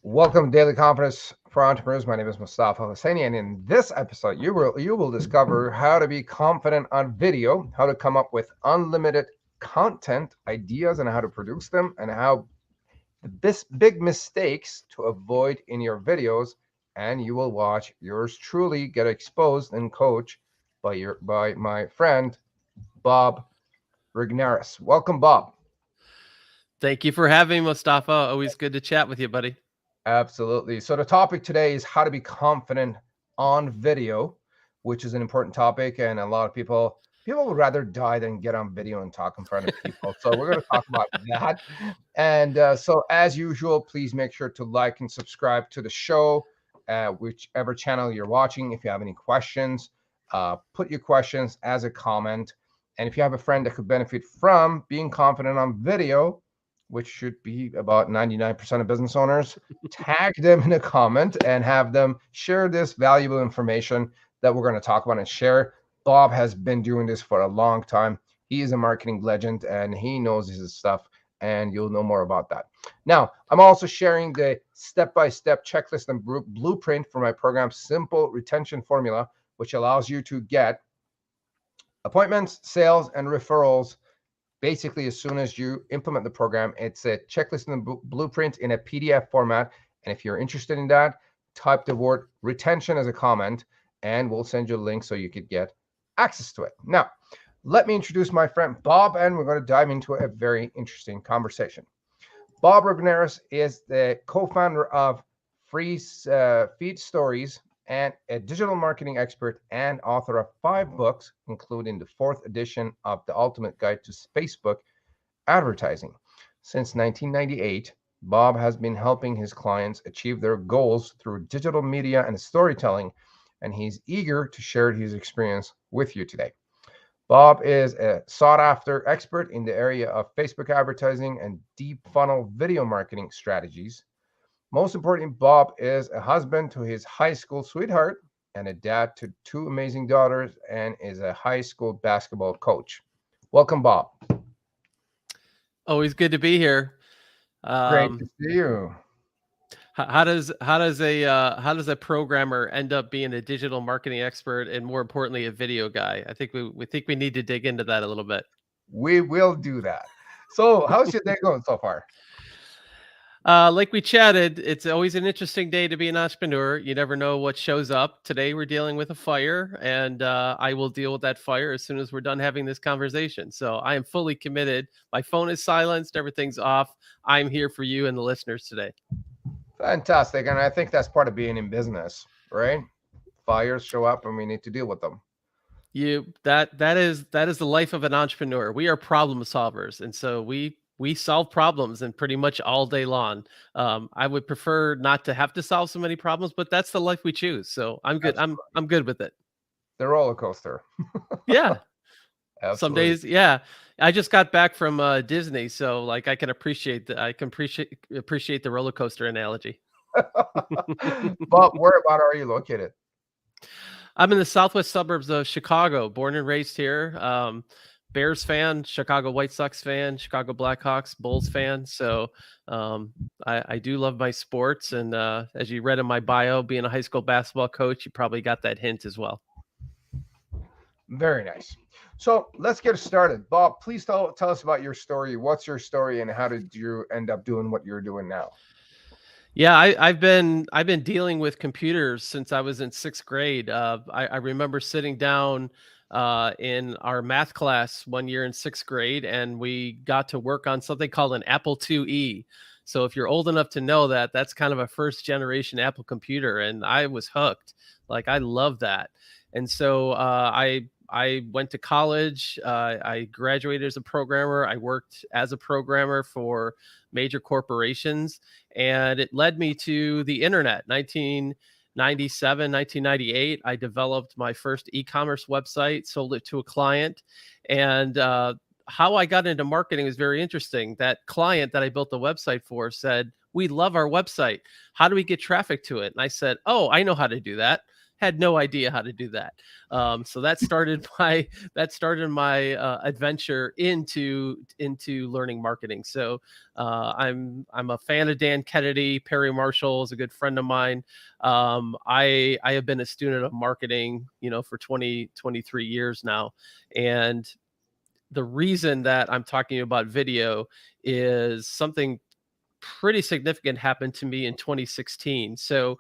Welcome to Daily Confidence for Entrepreneurs. My name is Mostafa Hosseini, and in this episode, you will discover how to be confident on video, how to come up with unlimited content ideas, and how to produce them, and how the big mistakes to avoid in your videos. And you will watch yours truly get exposed and coached by my friend Bob Regnerus. Welcome, Bob. Thank you for having me, Mostafa. Always good to chat with you, buddy. Absolutely. So the topic today is how to be confident on video, which is an important topic, and a lot of people would rather die than get on video and talk in front of people. So we're going to talk about that. And so, as usual, please make sure to like and subscribe to the show, whichever channel you're watching. If you have any questions, put your questions as a comment. And if you have a friend that could benefit from being confident on video, which should be about 99% of business owners, tag them in a comment and have them share this valuable information that we're going to talk about and share. Bob has been doing this for a long time. He is a marketing legend and he knows his stuff, and you'll know more about that. Now, I'm also sharing the step-by-step checklist and blueprint for my program, Simple Retention Formula, which allows you to get appointments, sales, and referrals basically as soon as you implement the program. It's a checklist and blueprint in a PDF format. And if you're interested in that, type the word retention as a comment and we'll send you a link so you could get access to it. Now, let me introduce my friend Bob, and we're going to dive into a very interesting conversation. Bob Regnerus is the co-founder of Free Feed Stories and a digital marketing expert and author of 5 books, including the 4th edition of The Ultimate Guide to Facebook Advertising. Since 1998, Bob has been helping his clients achieve their goals through digital media and storytelling, and he's eager to share his experience with you today. Bob is a sought-after expert in the area of Facebook advertising and deep funnel video marketing strategies. Most importantly, Bob is a husband to his high school sweetheart and a dad to 2 amazing daughters, and is a high school basketball coach. Welcome, Bob. Always good to be here. Great to see you. How does a programmer end up being a digital marketing expert and, more importantly, a video guy? I think we need to dig into that a little bit. We will do that. So, how's your day going so far? Like we chatted, it's always an interesting day to be an entrepreneur. You never know what shows up. Today we're dealing with a fire, and I will deal with that fire as soon as we're done having this conversation. So I am fully committed. My phone is silenced. Everything's off. I'm here for you and the listeners today. Fantastic. And I think that's part of being in business, right? Fires show up and we need to deal with them. That is the life of an entrepreneur. We are problem solvers, and so we solve problems and pretty much all day long. I would prefer not to have to solve so many problems, but that's the life we choose. So I'm good. I'm good with it. The roller coaster. Yeah. Absolutely. Some days, yeah. I just got back from Disney, so like I can appreciate the roller coaster analogy. Bob, whereabout are you located? I'm in the southwest suburbs of Chicago, born and raised here. Bears fan, Chicago White Sox fan, Chicago Blackhawks, Bulls fan. So I do love my sports. And as you read in my bio, being a high school basketball coach, you probably got that hint as well. Very nice. So let's get started. Bob, please tell us about your story. What's your story and how did you end up doing what you're doing now? Yeah, I've been dealing with computers since I was in 6th grade. I remember sitting down in our math class one year in 6th grade, and we got to work on something called an Apple IIe. So if you're old enough to know that, that's kind of a first generation Apple computer, and I was hooked. Like, I love that. And so I went to college. I graduated as a programmer. I worked as a programmer for major corporations, and it led me to the internet. 1997, 1998, I developed my first e-commerce website, sold it to a client. And how I got into marketing is very interesting. That client that I built the website for said, "We love our website. How do we get traffic to it?" And I said, "Oh, I know how to do that." had no idea how to do that. So that started my adventure into learning marketing. So I'm a fan of Dan Kennedy. Perry Marshall is a good friend of mine. I have been a student of marketing, for 23 years now. And the reason that I'm talking about video is something pretty significant happened to me in 2016. So,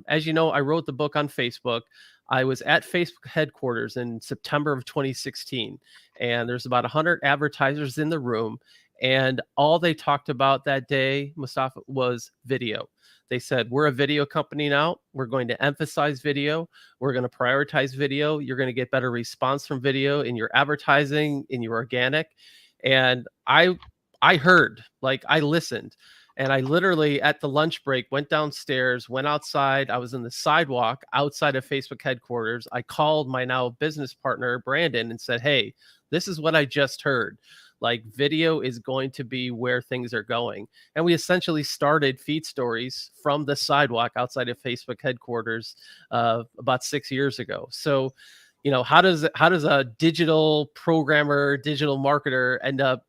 as you know, I wrote the book on Facebook. I was at Facebook headquarters in September of 2016, and there's about 100 advertisers in the room. And all they talked about that day, Mostafa, was video. They said, we're a video company now. We're going to emphasize video. We're going to prioritize video. You're going to get better response from video in your advertising, in your organic. And I heard, like I listened, and I literally at the lunch break went downstairs, went outside. I was in the sidewalk outside of Facebook headquarters. I called my now business partner, Brandon, and said, hey, this is what I just heard. Like, video is going to be where things are going. And we essentially started Feed Stories from the sidewalk outside of Facebook headquarters about 6 years ago. So, how does a digital programmer, digital marketer end up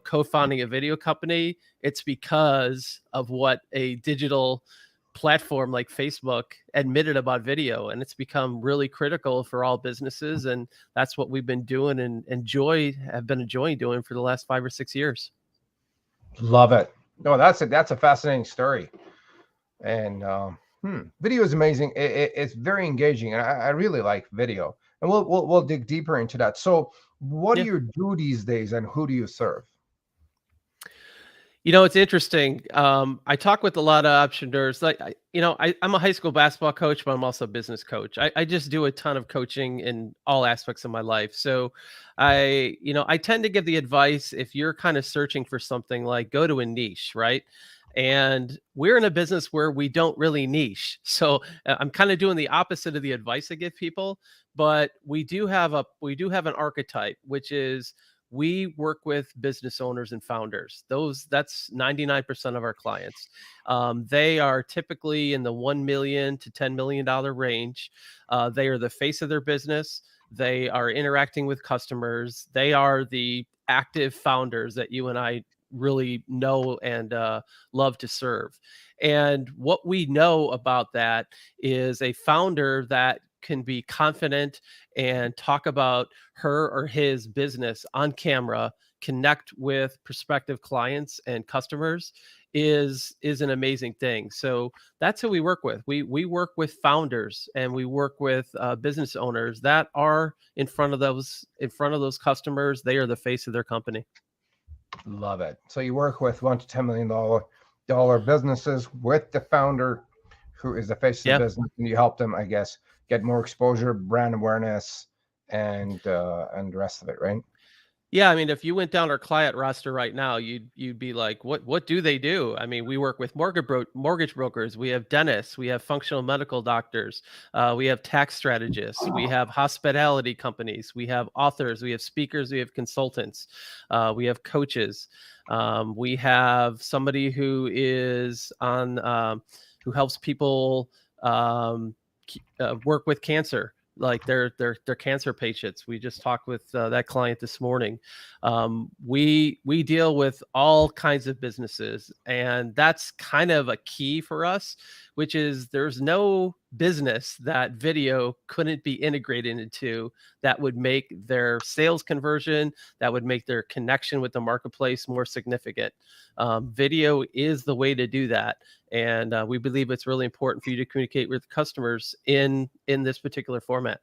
co-founding a video company? It's because of what a digital platform like Facebook admitted about video, and it's become really critical for all businesses. And that's what we've been doing and have been enjoying doing for the last 5 or 6 years. Love it. No, that's a fascinating story. And video is amazing. It's very engaging, and I really like video. And we'll dig deeper into that. So, what do you do these days, and who do you serve? It's interesting. I talk with a lot of entrepreneurs. Like, I'm a high school basketball coach, but I'm also a business coach. I just do a ton of coaching in all aspects of my life. So I tend to give the advice, if you're kind of searching for something, like, go to a niche, right? And we're in a business where we don't really niche. So I'm kind of doing the opposite of the advice I give people, but we do have an archetype, which is, we work with business owners and founders. That's 99% of our clients. They are typically in the $1 million to $10 million range. They are the face of their business. They are interacting with customers. They are the active founders that you and I really know and love to serve. And what we know about that is a founder that can be confident and talk about her or his business on camera, connect with prospective clients and customers, is an amazing thing. So that's who we work with. We work with founders, and we work with business owners that are in front of those customers. They are the face of their company. Love it. So you work with $1 to $10 million businesses with the founder, who is the face of the business, and you help them, I guess, get more exposure, brand awareness, and the rest of it, right? Yeah, I mean, if you went down our client roster right now, you'd be like, what do they do? I mean, we work with mortgage brokers, we have dentists, we have functional medical doctors, we have tax strategists, we have hospitality companies, we have authors, we have speakers, we have consultants, we have coaches, we have somebody who is on who helps people work with cancer, like they're cancer patients. We just talked with that client this morning. We deal with all kinds of businesses, and that's kind of a key for us, which is, there's no business that video couldn't be integrated into that would make their sales conversion, that would make their connection with the marketplace more significant. Video is the way to do that. And we believe it's really important for you to communicate with customers in this particular format.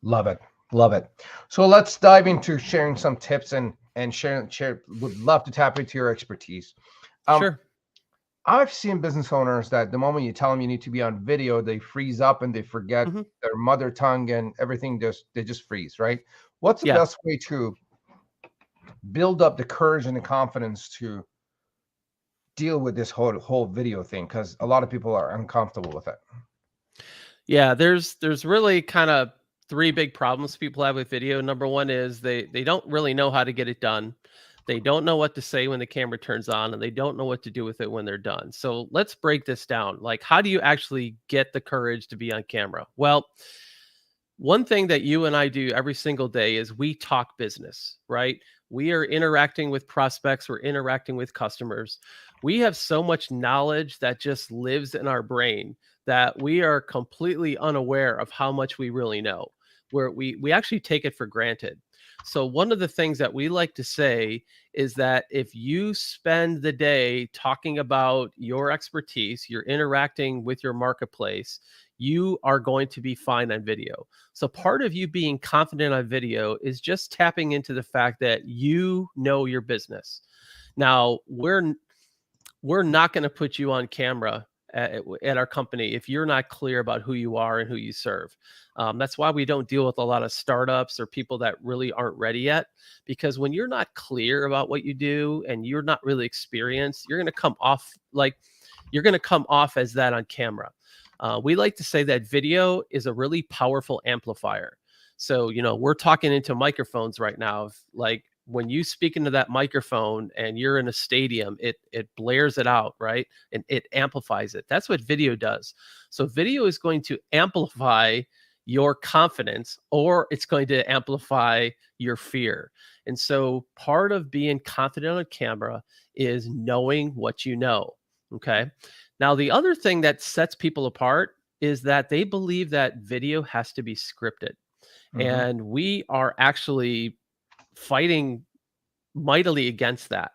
Love it. Love it. So let's dive into sharing some tips and share. Would love to tap into your expertise. Sure. I've seen business owners that the moment you tell them you need to be on video, they freeze up and they forget their mother tongue, and everything they just freeze, right? What's the best way to build up the courage and the confidence to deal with this whole video thing? Because a lot of people are uncomfortable with it. Yeah, there's really kind of 3 big problems people have with video. Number one is they don't really know how to get it done. They don't know what to say when the camera turns on, and they don't know what to do with it when they're done. So let's break this down. Like, how do you actually get the courage to be on camera? Well, one thing that you and I do every single day is we talk business, right? We are interacting with prospects, we're interacting with customers. We have so much knowledge that just lives in our brain that we are completely unaware of how much we really know, where we actually take it for granted. So one of the things that we like to say is that if you spend the day talking about your expertise, you're interacting with your marketplace, you are going to be fine on video. So part of you being confident on video is just tapping into the fact that you know your business. Now, we're not going to put you on camera at our company if you're not clear about who you are and who you serve. That's why we don't deal with a lot of startups or people that really aren't ready yet, because when you're not clear about what you do and you're not really experienced, you're going to come off as that on camera. We like to say that video is a really powerful amplifier. So, we're talking into microphones right now. Like when you speak into that microphone and you're in a stadium, it blares it out, right? And it amplifies it. That's what video does. So video is going to amplify your confidence, or it's going to amplify your fear. And so part of being confident on camera is knowing what you know. Okay. Now, the other thing that sets people apart is that they believe that video has to be scripted. Mhm. And we are actually fighting mightily against that.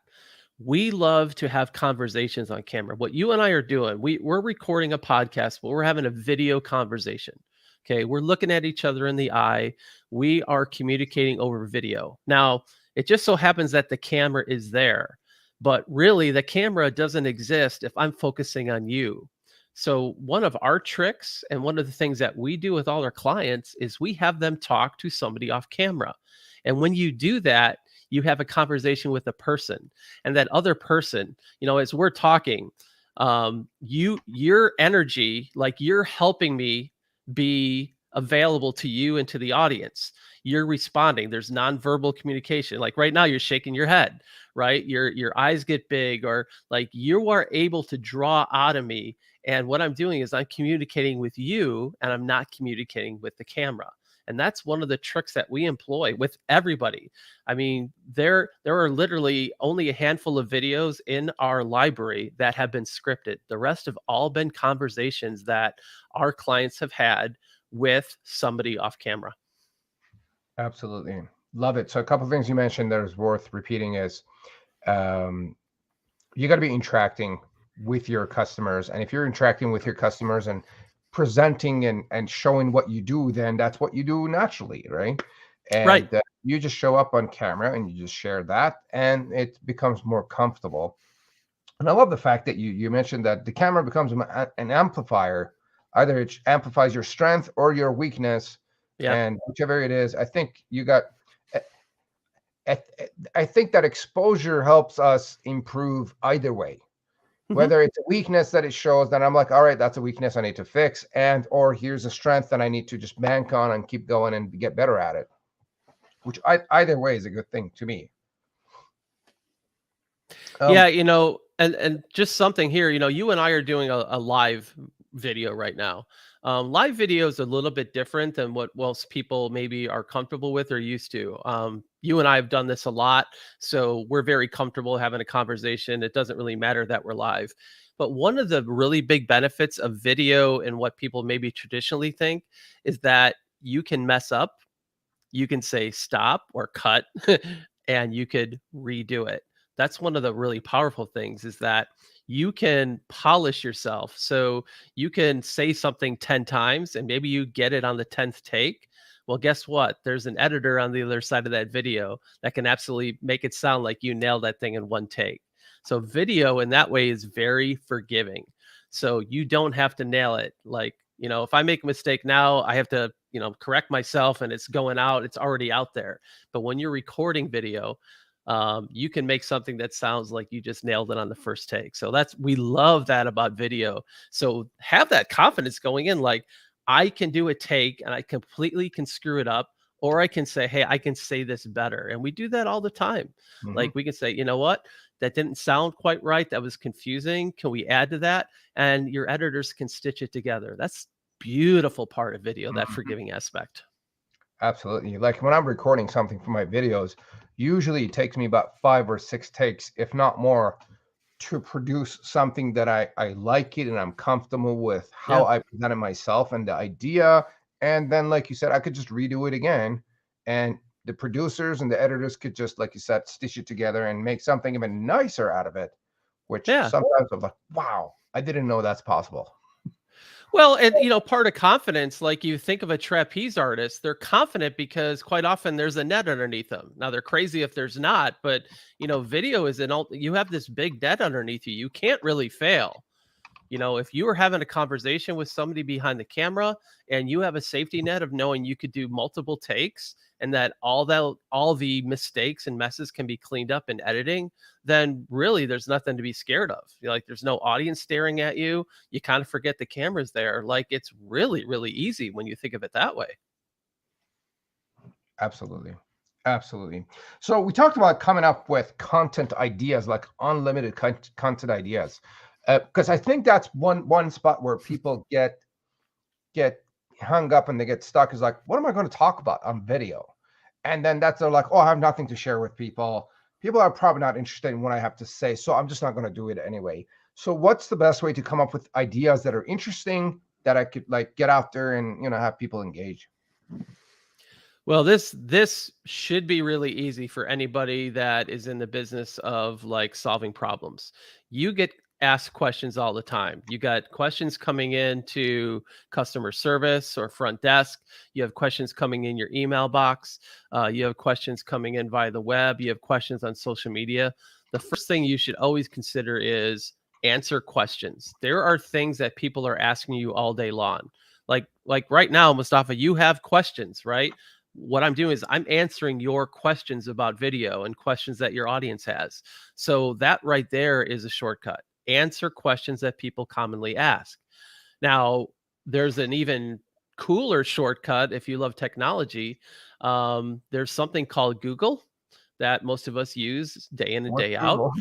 We love to have conversations on camera. What you and I are doing, we're recording a podcast, but we're having a video conversation. Okay. We're looking at each other in the eye. We are communicating over video. Now, it just so happens that the camera is there, but really the camera doesn't exist if I'm focusing on you. So one of our tricks and one of the things that we do with all our clients is we have them talk to somebody off camera. And when you do that, you have a conversation with a person, and that other person, as we're talking, your energy, like you're helping me be available to you and to the audience. You're responding. There's nonverbal communication. Like right now, you're shaking your head, right? Your eyes get big, or like you are able to draw out of me. And what I'm doing is I'm communicating with you, and I'm not communicating with the camera. And that's one of the tricks that we employ with everybody. I mean, there are literally only a handful of videos in our library that have been scripted. The rest have all been conversations that our clients have had with somebody off camera. Absolutely. Love it. So a couple of things you mentioned that is worth repeating is um, you got to be interacting with your customers. And if you're interacting with your customers and presenting and showing what you do, then that's what you do naturally, right? Right. And you just show up on camera and you just share that, and it becomes more comfortable. And I love the fact that you mentioned that the camera becomes an amplifier. Either it amplifies your strength or your weakness, Yeah. and whichever it is, I think you got. I I think that exposure helps us improve either way. Mhm. Whether it's a weakness that it shows, then I'm like, all right, that's a weakness I need to fix, and or here's a strength that I need to just bank on and keep going and get better at it. Which either way is a good thing to me. Yeah, Um, and just something here, you and I are doing a live video right now. Live video is a little bit different than what most people maybe are comfortable with or used to. You and I have done this a lot, so we're very comfortable having a conversation. It doesn't really matter that we're live. But one of the really big benefits of video and what people maybe traditionally think is that you can mess up, you can say stop or cut, and you could redo it. That's one of the really powerful things, is that you can polish yourself. So you can say something 10 times and maybe you get it on the 10th take. Well, guess what? There's an editor on the other side of that video that can absolutely make it sound like you nailed that thing in one take. So video in that way is very forgiving. So you don't have to nail it. Like, if I make a mistake now, I have to, correct myself, and it's going out, it's already out there. But when you're recording video, you can make something that sounds like you just nailed it on the first take. So we love that about video. So have that confidence going in, like I can do a take and I completely can screw it up, or I can say, hey, I can say this better. And we do that all the time. Mhm. Like we can say, you know what, that didn't sound quite right. That was confusing. Can we add to that? And your editors can stitch it together. That's beautiful part of video, that Mhm. forgiving aspect. Absolutely. Like when I'm recording something for my videos, usually it takes me about 5 or 6 takes, if not more, to produce something that I like it and I'm comfortable with how Yeah. I presented myself and the idea. And then, like you said, I could just redo it again. And the producers and the editors could just, like you said, stitch it together and make something even nicer out of it, which Yeah. sometimes I'm like, wow, I didn't know that's possible. Well, and part of confidence, like you think of a trapeze artist, they're confident because quite often there's a net underneath them. Now they're crazy if there's not, but video is you have this big net underneath you. You can't really fail. If you were having a conversation with somebody behind the camera and you have a safety net of knowing you could do multiple takes and that all the mistakes and messes can be cleaned up in editing, then really there's nothing to be scared of. Like there's no audience staring at you. You kind of forget the camera's there. Like it's really, really easy when you think of it that way. Absolutely. Absolutely. So we talked about coming up with content ideas, like unlimited content ideas, because I think that's one spot where people get hung up and they get stuck. Is like, what am I going to talk about on video? And then they're like, oh, I have nothing to share with people. People are probably not interested in what I have to say, so I'm just not going to do it anyway. So what's the best way to come up with ideas that are interesting that I could like get out there and have people engage? Well, this should be really easy for anybody that is in the business of like solving problems. You get asked questions all the time. You got questions coming in to customer service or front desk. You have questions coming in your email box. You have questions coming in via the web. You have questions on social media. The first thing you should always consider is answer questions. There are things that people are asking you all day long. Like right now, Mostafa, you have questions, right? What I'm doing is I'm answering your questions about video and questions that your audience has. So that right there is a shortcut. Answer questions that people commonly ask. Now, there's an even cooler shortcut if you love technology. There's something called Google that most of us use day in and What's day out. Google?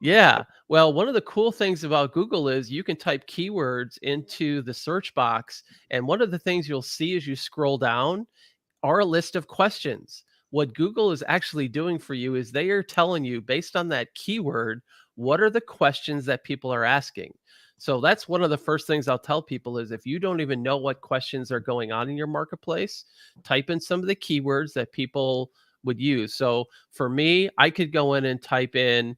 Yeah. Well, one of the cool things about Google is you can type keywords into the search box. And one of the things you'll see as you scroll down are a list of questions. What Google is actually doing for you is they are telling you, based on that keyword, what are the questions that people are asking. So that's one of the first things I'll tell people is if you don't even know what questions are going on in your marketplace, type in some of the keywords that people would use. So for me, I could go in and type in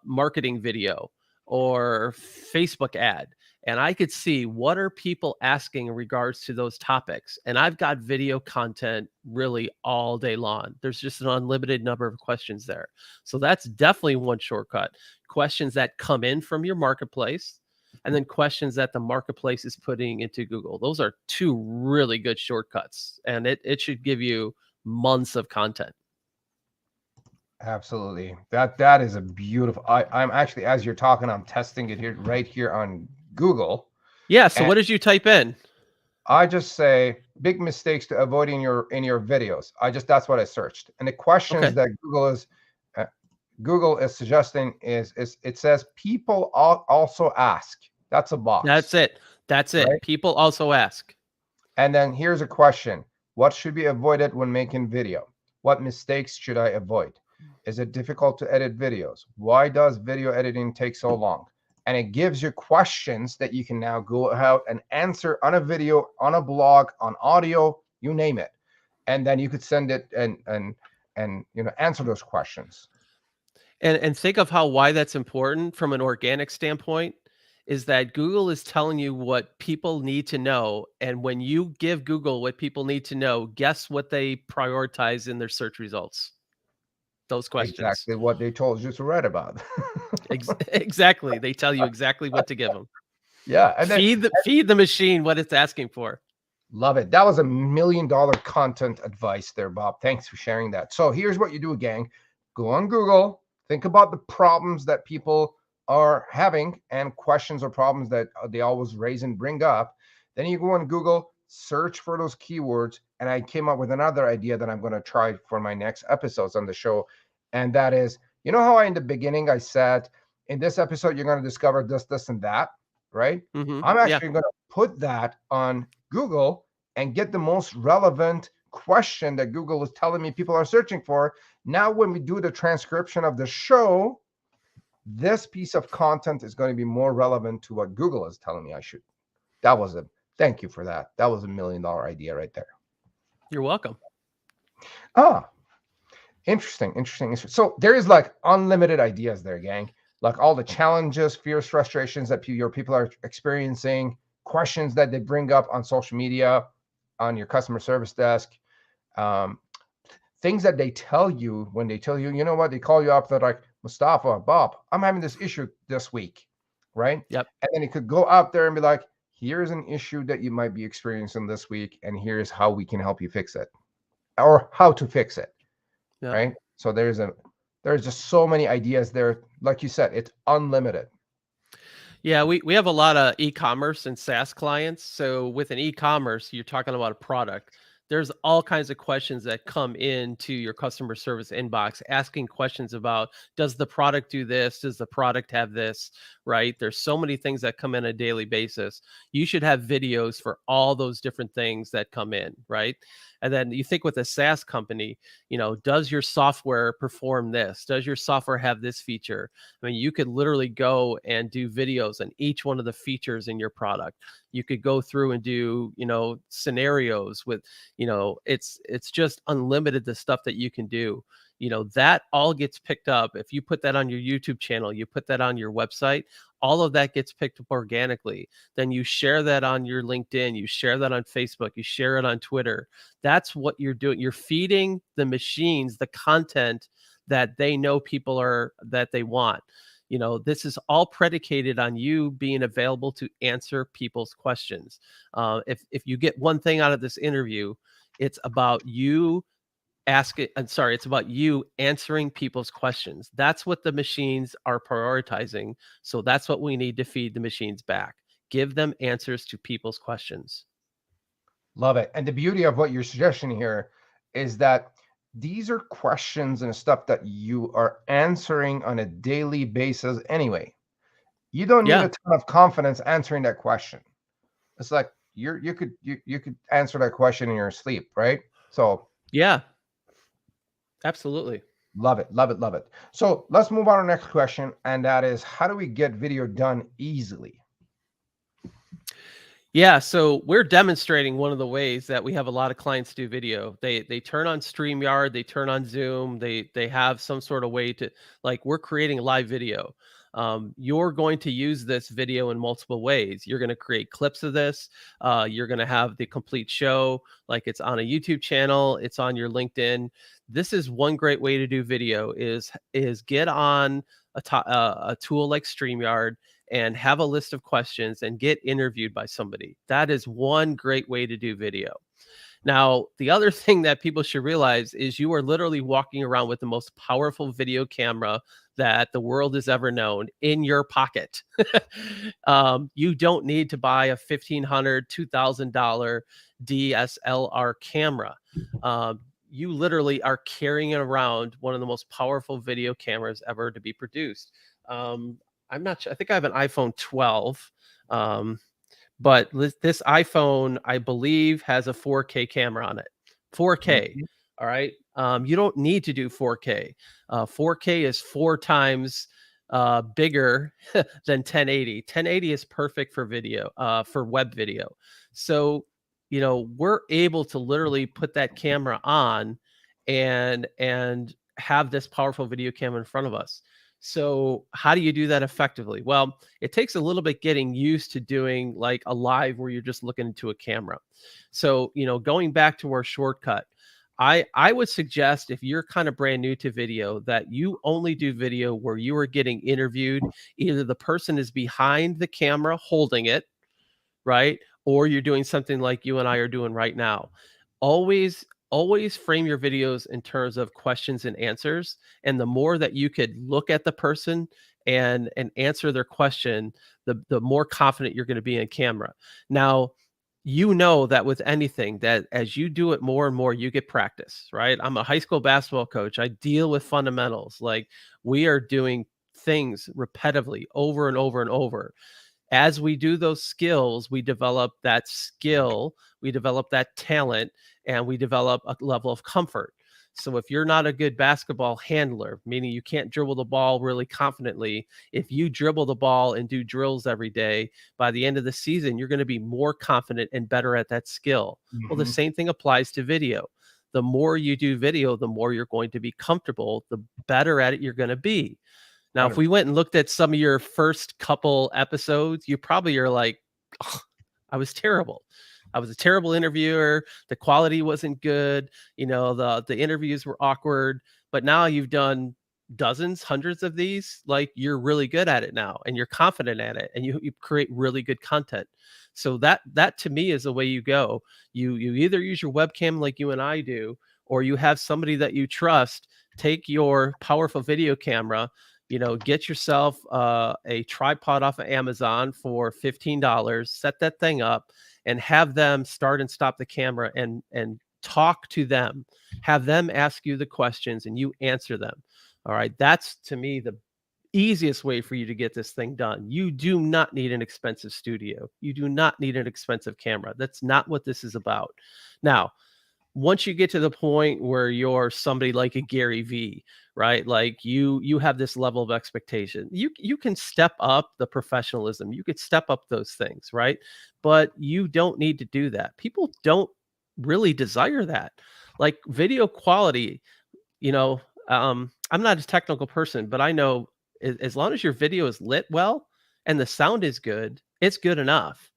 marketing video or Facebook ad, and I could see what are people asking in regards to those topics. And I've got video content really all day long. There's just an unlimited number of questions there. So that's definitely one shortcut. Questions that come in from your marketplace, and then questions that the marketplace is putting into Google. Those are two really good shortcuts, and it should give you months of content. Absolutely. That is a beautiful. I'm actually, as you're talking, I'm testing it here right here on Google. Yeah. So And what did you type in? I just say big mistakes to avoid in your videos. That's what I searched. And the questions Okay. that uh, Google is suggesting is it says people also ask. That's a box, That's it. That's it. right? People also ask. And then here's a question. What should be avoided when making video? What mistakes should I avoid? Is it difficult to edit videos? Why does video editing take so long? And it gives you questions that you can now go out and answer on a video, on a blog, on audio, you name it. And then you could send it and answer those questions. And think of why that's important from an organic standpoint is that Google is telling you what people need to know. And when you give Google what people need to know, guess what they prioritize in their search results? Those questions. Exactly what they told you to write about. Exactly. They tell you exactly what to give them. Yeah. And then Feed the machine what it's asking for. love it. That was $1 million content advice there, Bob. Thanks for sharing that. So here's what you do, gang. Go on Google, think about the problems that people are having and questions or problems that they always raise and bring up. Then you go on Google, search for those keywords, and I came up with another idea that I'm going to try for my next episodes on the show. And that is, you know how in the beginning I said, in this episode, you're going to discover this, this, and that, right? I'm Yeah. actually going to put that on Google and get the most relevant question that Google is telling me people are searching for. Now, when we do the transcription of the show, this piece of content is going to be more relevant to what Google is telling me I should. Thank you for that. That was $1 million idea right there. You're welcome. Interesting. So there is like unlimited ideas there, gang. Like all the challenges, fears, frustrations that your people are experiencing, questions that they bring up on social media, on your customer service desk, things that they tell you when they tell you, you know what, they call you up, they're like, Mostafa, Bob, I'm having this issue this week, right? Yep. And then it could go out there and be like, here's an issue that you might be experiencing this week, and here's how we can help you fix it, or how to fix it, right? So there's just so many ideas there. Like you said, it's unlimited. Yeah, we have a lot of e-commerce and SaaS clients. So with an e-commerce, you're talking about a product. There's all kinds of questions that come into your customer service inbox, asking questions about, does the product do this? Does the product have this? Right? There's so many things that come in on a daily basis. You should have videos for all those different things that come in, right? And then you think with a SaaS company, does your software perform this? Does your software have this feature? I mean, you could literally go and do videos on each one of the features in your product. You could go through and do, scenarios with, it's just unlimited the stuff that you can do. That all gets picked up. If you put that on your YouTube channel, you put that on your website, all of that gets picked up organically. Then you share that on your LinkedIn, you share that on Facebook, you share it on Twitter. That's what you're doing. You're feeding the machines the content that they know that they want. This is all predicated on you being available to answer people's questions. If you get one thing out of this interview, it's about you it's about you answering people's questions. That's what the machines are prioritizing. So that's what we need to feed the machines back. Give them answers to people's questions. Love it. And the beauty of what you're suggesting here is that these are questions and stuff that you are answering on a daily basis anyway. You don't need a ton of confidence answering that question. It's like you could answer that question in your sleep, right? So yeah, absolutely. Love it. So let's move on to the next question, and that is, how do we get video done easily? Yeah, so we're demonstrating one of the ways that we have a lot of clients do video. They turn on StreamYard, they turn on Zoom, they have some sort of way to, like, we're creating live video. You're going to use this video in multiple ways. You're going to create clips of this. You're going to have the complete show, like it's on a YouTube channel, it's on your LinkedIn. This is one great way to do video is get on a tool like StreamYard and have a list of questions and get interviewed by somebody. That is one great way to do video. Now, the other thing that people should realize is you are literally walking around with the most powerful video camera that the world has ever known in your pocket. You don't need to buy a $1,500, $2,000 DSLR camera. You literally are carrying around one of the most powerful video cameras ever to be produced. I'm not sure. I think I have an iPhone 12. But this iPhone, I believe, has a 4K camera on it. 4K. Mm-hmm. All right. You don't need to do 4K. 4K is 4 times bigger than 1080. 1080 is perfect for video, for web video. So, we're able to literally put that camera on and have this powerful video camera in front of us. So how do you do that effectively? Well, it takes a little bit getting used to doing like a live where you're just looking into a camera. So, going back to our shortcut, I would suggest, if you're kind of brand new to video, that you only do video where you are getting interviewed. Either the person is behind the camera holding it, right? Or you're doing something like you and I are doing right now. Always frame your videos in terms of questions and answers. And the more that you could look at the person and answer their question, the more confident you're going to be in camera. Now, you know that with anything, that as you do it more and more, you get practice, right? I'm a high school basketball coach. I deal with fundamentals. Like, we are doing things repetitively over and over and over. As we do those skills, we develop that skill, we develop that talent, and we develop a level of comfort. So if you're not a good basketball handler, meaning you can't dribble the ball really confidently, if you dribble the ball and do drills every day, by the end of the season, you're going to be more confident and better at that skill. Well, the Hmm. same thing applies to video. The more you do video, the more you're going to be comfortable, the better at it you're going to be. Now, if 100%. we went and looked at some of your first couple episodes, you probably are like, "Ugh, I was terrible. I was a terrible interviewer. The quality wasn't good. The interviews were awkward." But now you've done dozens, hundreds of these. Like, you're really good at it now, and you're confident at it, and you create really good content. So that to me is the way you go. You either use your webcam like you and I do, or you have somebody that you trust take your powerful video camera. Get yourself a tripod off of Amazon for $15, set that thing up, and have them start and stop the camera and talk to them. Have them ask you the questions and you answer them. All right. That's, to me, the easiest way for you to get this thing done. You do not need an expensive studio. You do not need an expensive camera. That's not what this is about. Now, once you get to the point where you're somebody like a Gary V, right? Like, you have this level of expectation. You can step up the professionalism. You could step up those things, right? But you don't need to do that. People don't really desire that. Like, video quality, you know, I'm not a technical person, but I know as long as your video is lit well and the sound is good, it's good enough.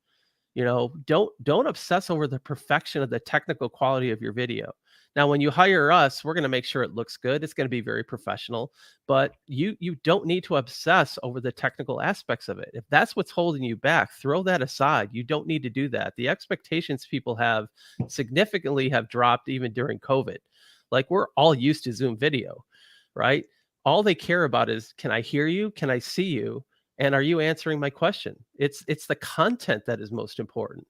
Don't obsess over the perfection of the technical quality of your video. Now, when you hire us, we're going to make sure it looks good. It's going to be very professional, but you don't need to obsess over the technical aspects of it. If that's what's holding you back, throw that aside. You don't need to do that. The expectations people have significantly have dropped even during COVID. Like, we're all used to Zoom video, right? All they care about is, can I hear you? Can I see you? And are you answering my question? It's the content that is most important.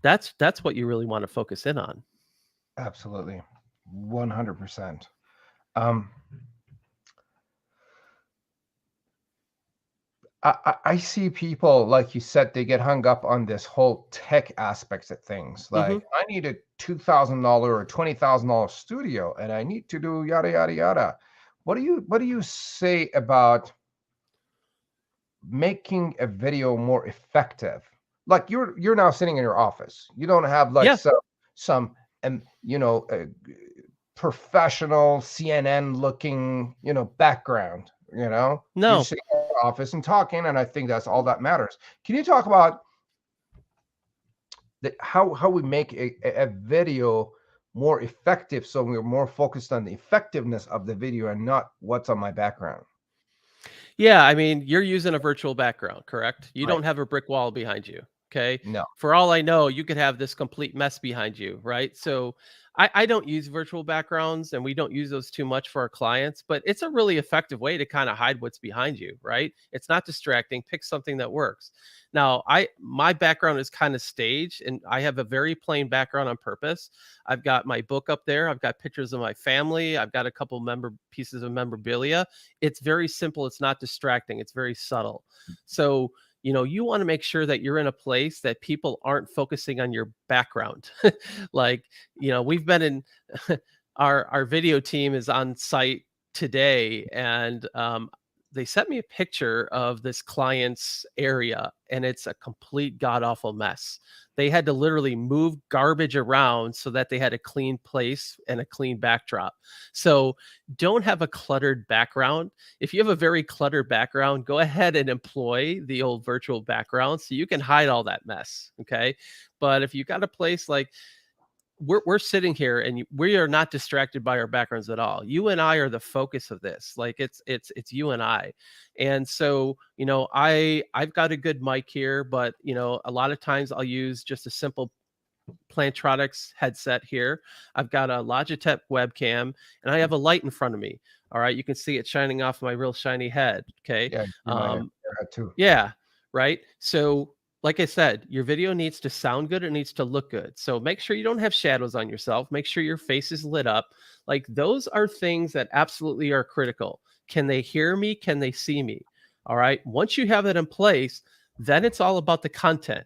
That's what you really want to focus in on. Absolutely. 100%. Um, I see people, like you said, they get hung up on this whole tech aspects of things. Hmm. Like, I need a $2,000 or $20,000 studio, and I need to do yada yada yada. What do you say about making a video more effective? Like, you're now sitting in your office. You don't have like Yeah. some professional CNN looking background. You're No. sitting in your office and talking, and I think that's all that matters. Can you talk about how we make a video more effective, so we're more focused on the effectiveness of the video and not what's on my background? Yeah, I mean, you're using a virtual background, correct? You Right. don't have a brick wall behind you. Okay. No. For all I know, you could have this complete mess behind you, right? So I don't use virtual backgrounds, and we don't use those too much for our clients, but it's a really effective way to kind of hide what's behind you, right? It's not distracting. Pick something that works. Now, my background is kind of staged, and I have a very plain background on purpose. I've got my book up there. I've got pictures of my family. I've got a couple pieces of memorabilia. It's very simple. It's not distracting. It's very subtle. So, you want to make sure that you're in a place that people aren't focusing on your background. Like, we've been in our video team is on site today, and they sent me a picture of this client's area, and it's a complete god awful mess. They had to literally move garbage around so that they had a clean place and a clean backdrop. So don't have a cluttered background. If you have a very cluttered background, go ahead and employ the old virtual background so you can hide all that mess. Okay. But if you got a place like, we're sitting here and we are not distracted by our backgrounds at all. You and I are the focus of this. Like, it's you and I. And so, I've got a good mic here, but a lot of times I'll use just a simple Plantronics headset here. I've got a Logitech webcam, and I have a light in front of me. All right. You can see it shining off my real shiny head. Okay. Yeah, you might have Um, that too. yeah, right. So, like I said, your video needs to sound good. It needs to look good. So make sure you don't have shadows on yourself. Make sure your face is lit up. Like those are things that absolutely are critical. Can they hear me? Can they see me? All right. Once you have that in place, then it's all about the content.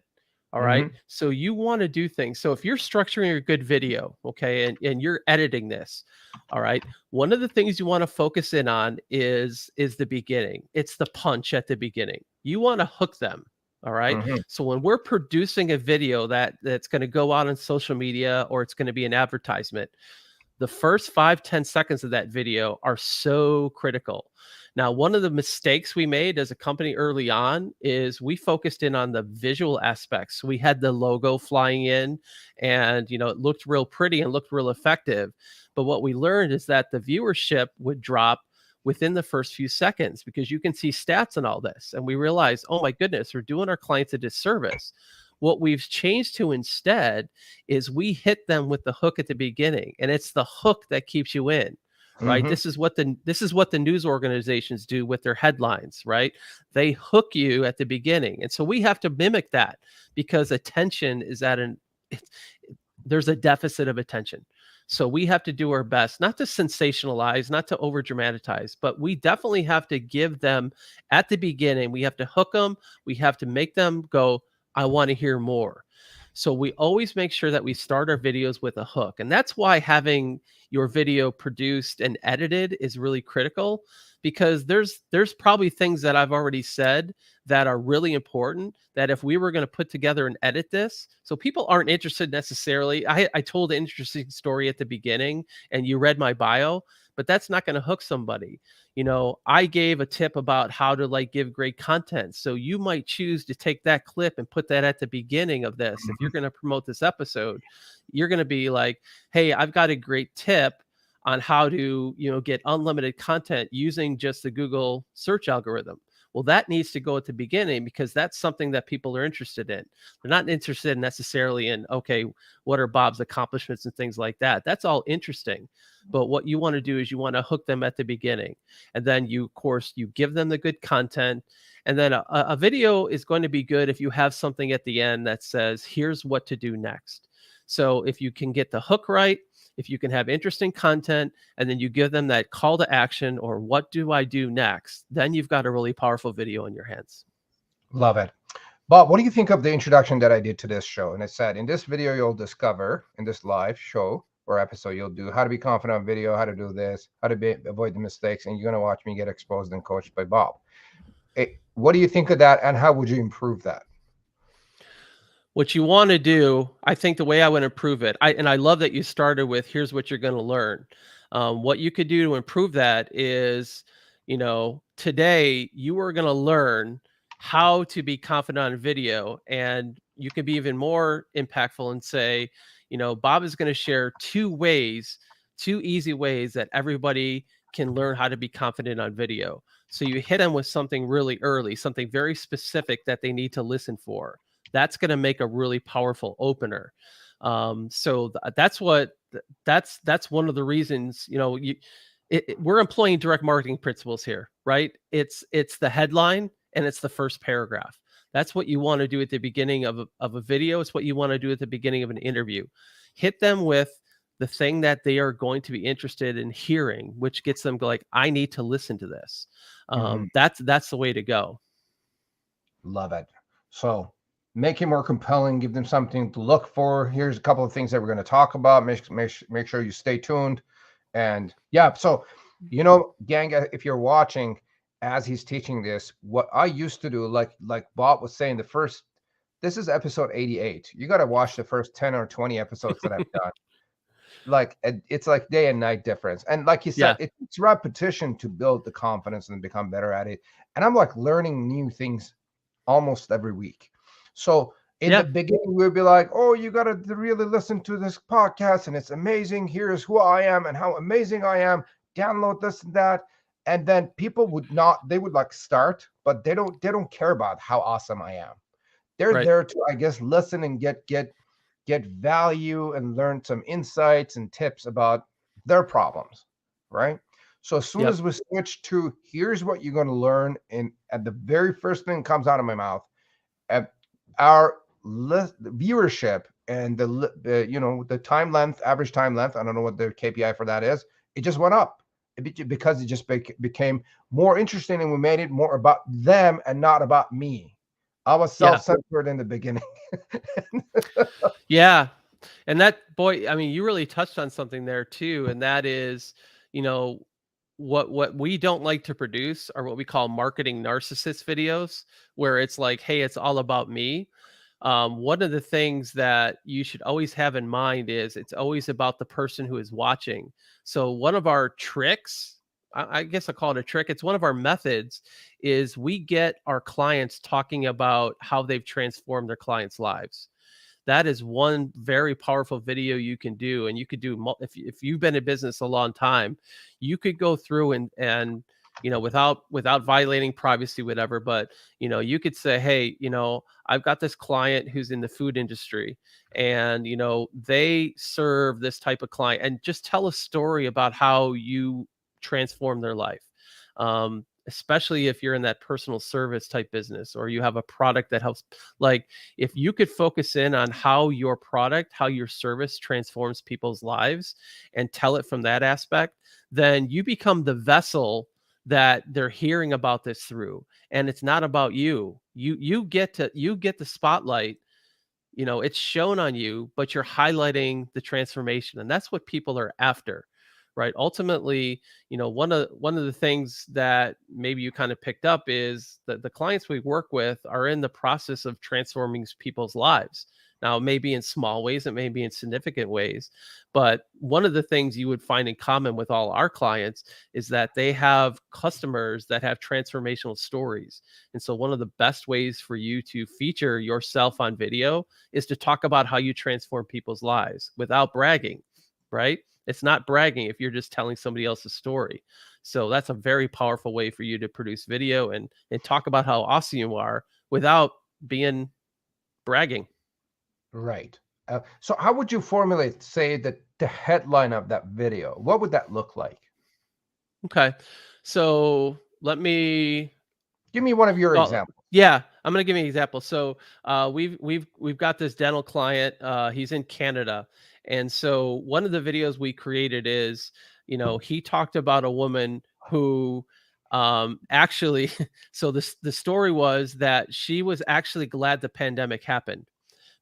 All right. Mm-hmm. So you want to do things. So if you're structuring a good video, okay, and you're editing this, all right, one of the things you want to focus in on is the beginning. It's the punch at the beginning. You want to hook them. All right. Mm-hmm. So when we're producing a video that's going to go out on social media or it's going to be an advertisement, the first 5-10 seconds of that video are so critical. Now, one of the mistakes we made as a company early on is we focused in on the visual aspects. We had the logo flying in and, it looked real pretty and looked real effective. But what we learned is that the viewership would drop within the first few seconds because you can see stats and all this. And we realized, oh my goodness, we're doing our clients a disservice. What we've changed to instead is we hit them with the hook at the beginning, and it's the hook that keeps you in. Right. Mm-hmm. This is what the news organizations do with their headlines, right? They hook you at the beginning. And so we have to mimic that because attention is there's a deficit of attention. So we have to do our best, not to sensationalize, not to over dramatize, but we definitely have to give them at the beginning. We have to hook them. We have to make them go, I want to hear more. So we always make sure that we start our videos with a hook. And that's why having your video produced and edited is really critical, because there's probably things that I've already said that are really important that if we were going to put together and edit this, so people aren't interested necessarily. I told an interesting story at the beginning and you read my bio, but that's not going to hook somebody. I gave a tip about how to give great content. So you might choose to take that clip and put that at the beginning of this. If you're going to promote this episode, you're going to be like, hey, I've got a great tip on how to, get unlimited content using just the Google search algorithm. Well, that needs to go at the beginning because that's something that people are interested in. They're not interested necessarily in, okay, what are Bob's accomplishments and things like that. That's all interesting. But what you want to do is you want to hook them at the beginning. And then of course, you give them the good content. And then a video is going to be good if you have something at the end that says, here's what to do next. So if you can get the hook right, if you can have interesting content, and then you give them that call to action or what do I do next, then you've got a really powerful video in your hands. Love it. Bob, what do you think of the introduction that I did to this show? And it said, in this video, you'll discover, in this live show or episode, you'll do how to be confident on video, how to do this, how to avoid the mistakes, and you're going to watch me get exposed and coached by Bob. What do you think of that, and how would you improve that? What you want to do, I think the way I would improve it, I love that you started with, here's what you're going to learn. What you could do to improve that is, today you are going to learn how to be confident on video, and you can be even more impactful and say, Bob is going to share 2 easy ways that everybody can learn how to be confident on video. So you hit them with something really early, something very specific that they need to listen for. That's going to make a really powerful opener. So that's one of the reasons, we're employing direct marketing principles here, right? It's the headline and it's the first paragraph. That's what you want to do at the beginning of a video. It's what you want to do at the beginning of an interview. Hit them with the thing that they are going to be interested in hearing, which gets them like, I need to listen to this. That's the way to go. Love it. So make it more compelling, give them something to look for. Here's a couple of things that we're going to talk about. Make sure you stay tuned. And yeah, so, gang, if you're watching as he's teaching this, what I used to do, like Bob was saying, this is episode 88. You got to watch the first 10 or 20 episodes that I've done. It's like day and night difference. And like you said, it's repetition to build the confidence and become better at it. And I'm learning new things almost every week. So in the beginning, we'll be like, oh, you got to really listen to this podcast and it's amazing. Here's who I am and how amazing I am. Download this and that. And then people would start, but they don't care about how awesome I am. They're there to, I guess, listen and get value and learn some insights and tips about their problems, right? So as soon as we switch to, here's what you're going to learn, and at the very first thing comes out of my mouth, our viewership and the time length, average time length, I don't know what the KPI for that is, it just went up. Because it just became more interesting, and we made it more about them and not about me. I was Yeah. self-centered in the beginning. Yeah. And that, boy, I mean, you really touched on something there too, and that is, you know, what we don't like to produce are what we call marketing narcissist videos, where it's like, hey, it's all about me. One of the things that you should always have in mind is it's always about the person who is watching. So one of our tricks, I guess I call it a trick, it's one of our methods, is we get our clients talking about how they've transformed their clients' lives. That is one very powerful video you can do, and you could do if you've been in business a long time, you could go through and without violating privacy, whatever, but you could say, hey, I've got this client who's in the food industry, and they serve this type of client, and just tell a story about how you transform their life. Especially if you're in that personal service type business, or you have a product that helps. Like, if you could focus in on how your product, how your service transforms people's lives, and tell it from that aspect, then you become the vessel that they're hearing about this through. And it's not about you. You get the spotlight. It's shown on you, but you're highlighting the transformation, and that's what people are after, right? Ultimately, one of the things that maybe you kind of picked up is that the clients we work with are in the process of transforming people's lives. Now, it may be in small ways, it may be in significant ways, but one of the things you would find in common with all our clients is that they have customers that have transformational stories. And so one of the best ways for you to feature yourself on video is to talk about how you transform people's lives without bragging, right? It's not bragging if you're just telling somebody else's story. So that's a very powerful way for you to produce video and talk about how awesome you are without being bragging. Right. So how would you formulate, say, the headline of that video? What would that look like? Okay. So let me Give me one of your well, examples. yeah, I'm gonna give you an example. So we've got this dental client. He's in Canada, and so one of the videos we created is, he talked about a woman who actually so the story was that she was actually glad the pandemic happened,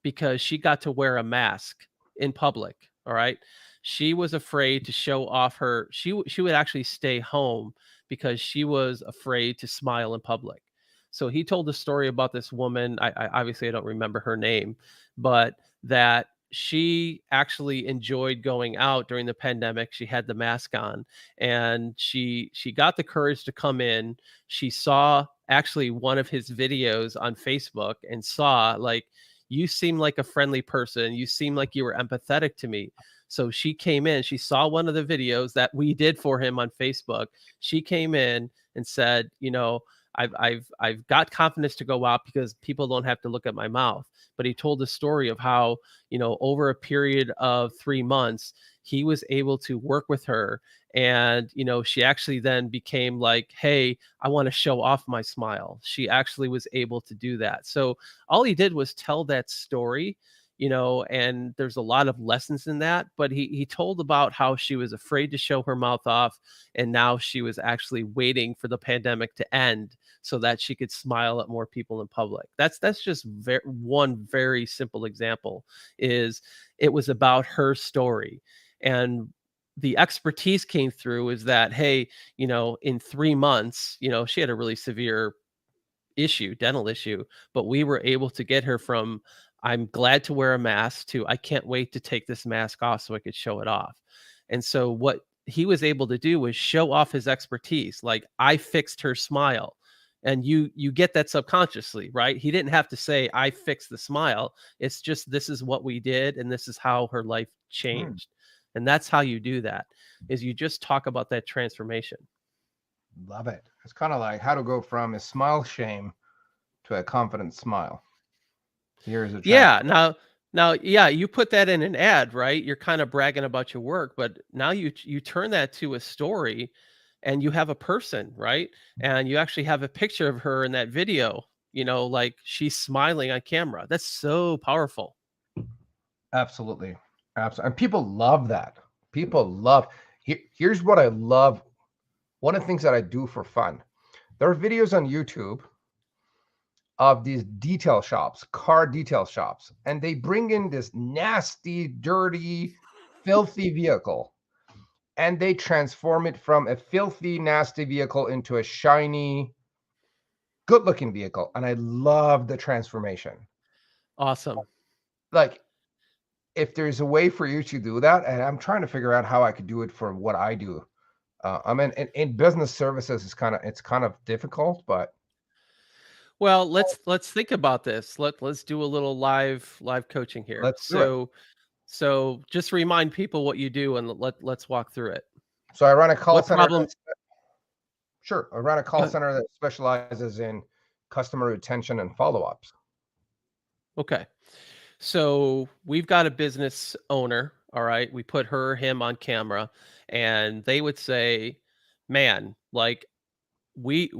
because she got to wear a mask in public. All right. She was afraid to show off she would actually stay home because she was afraid to smile in public. So he told the story about this woman. I obviously I don't remember her name, but that she actually enjoyed going out during the pandemic. She had the mask on, and she got the courage to come in. She saw actually one of his videos on Facebook and saw, like, you seem like a friendly person. You seem like you were empathetic to me. So she came in, she saw one of the videos that we did for him on Facebook. She came in and said, I've got confidence to go out because people don't have to look at my mouth. But he told the story of how, over a period of 3 months, he was able to work with her. And, she actually then became like, hey, I want to show off my smile. She actually was able to do that. So all he did was tell that story, and there's a lot of lessons in that. But he told about how she was afraid to show her mouth off, and now she was actually waiting for the pandemic to end so that she could smile at more people in public. That's just one very simple example. Is it was about her story, and the expertise came through is that, hey, in 3 months, she had a really severe dental issue, but we were able to get her from, I'm glad to wear a mask, to I can't wait to take this mask off so I could show it off. And so what he was able to do was show off his expertise. Like, I fixed her smile. And you get that subconsciously, right? He didn't have to say, I fixed the smile. It's just, this is what we did, and this is how her life Hmm, changed. And that's how you do that, is you just talk about that transformation. love it. It's kind of like how to go from a smile shame to a confident smile. Here's a Yeah. transfer. Now, yeah, you put that in an ad, right? You're kind of bragging about your work, but now you turn that to a story, and you have a person, right? And you actually have a picture of her in that video. like she's smiling on camera. That's so powerful. Absolutely. Absolutely. And people love that. People love. Here's what I love. One of the things that I do for fun. There are videos on YouTube of these detail shops, car detail shops, and they bring in this nasty, dirty, filthy vehicle, and they transform it from a filthy, nasty vehicle into a shiny, good-looking vehicle. And I love the transformation. Awesome. Like, if there's a way for you to do that, and I'm trying to figure out how I could do it for what I do. I mean, in business services, it's kind of difficult, but Well, let's think about this. Let's do a little live coaching here. let's do it. So just remind people what you do, and let's walk through it. So I run a call What center. problem? Sure, I run a call center that specializes in customer retention and follow-ups. Okay. So we've got a business owner. All right. We put her, him on camera, and they would say, man, like we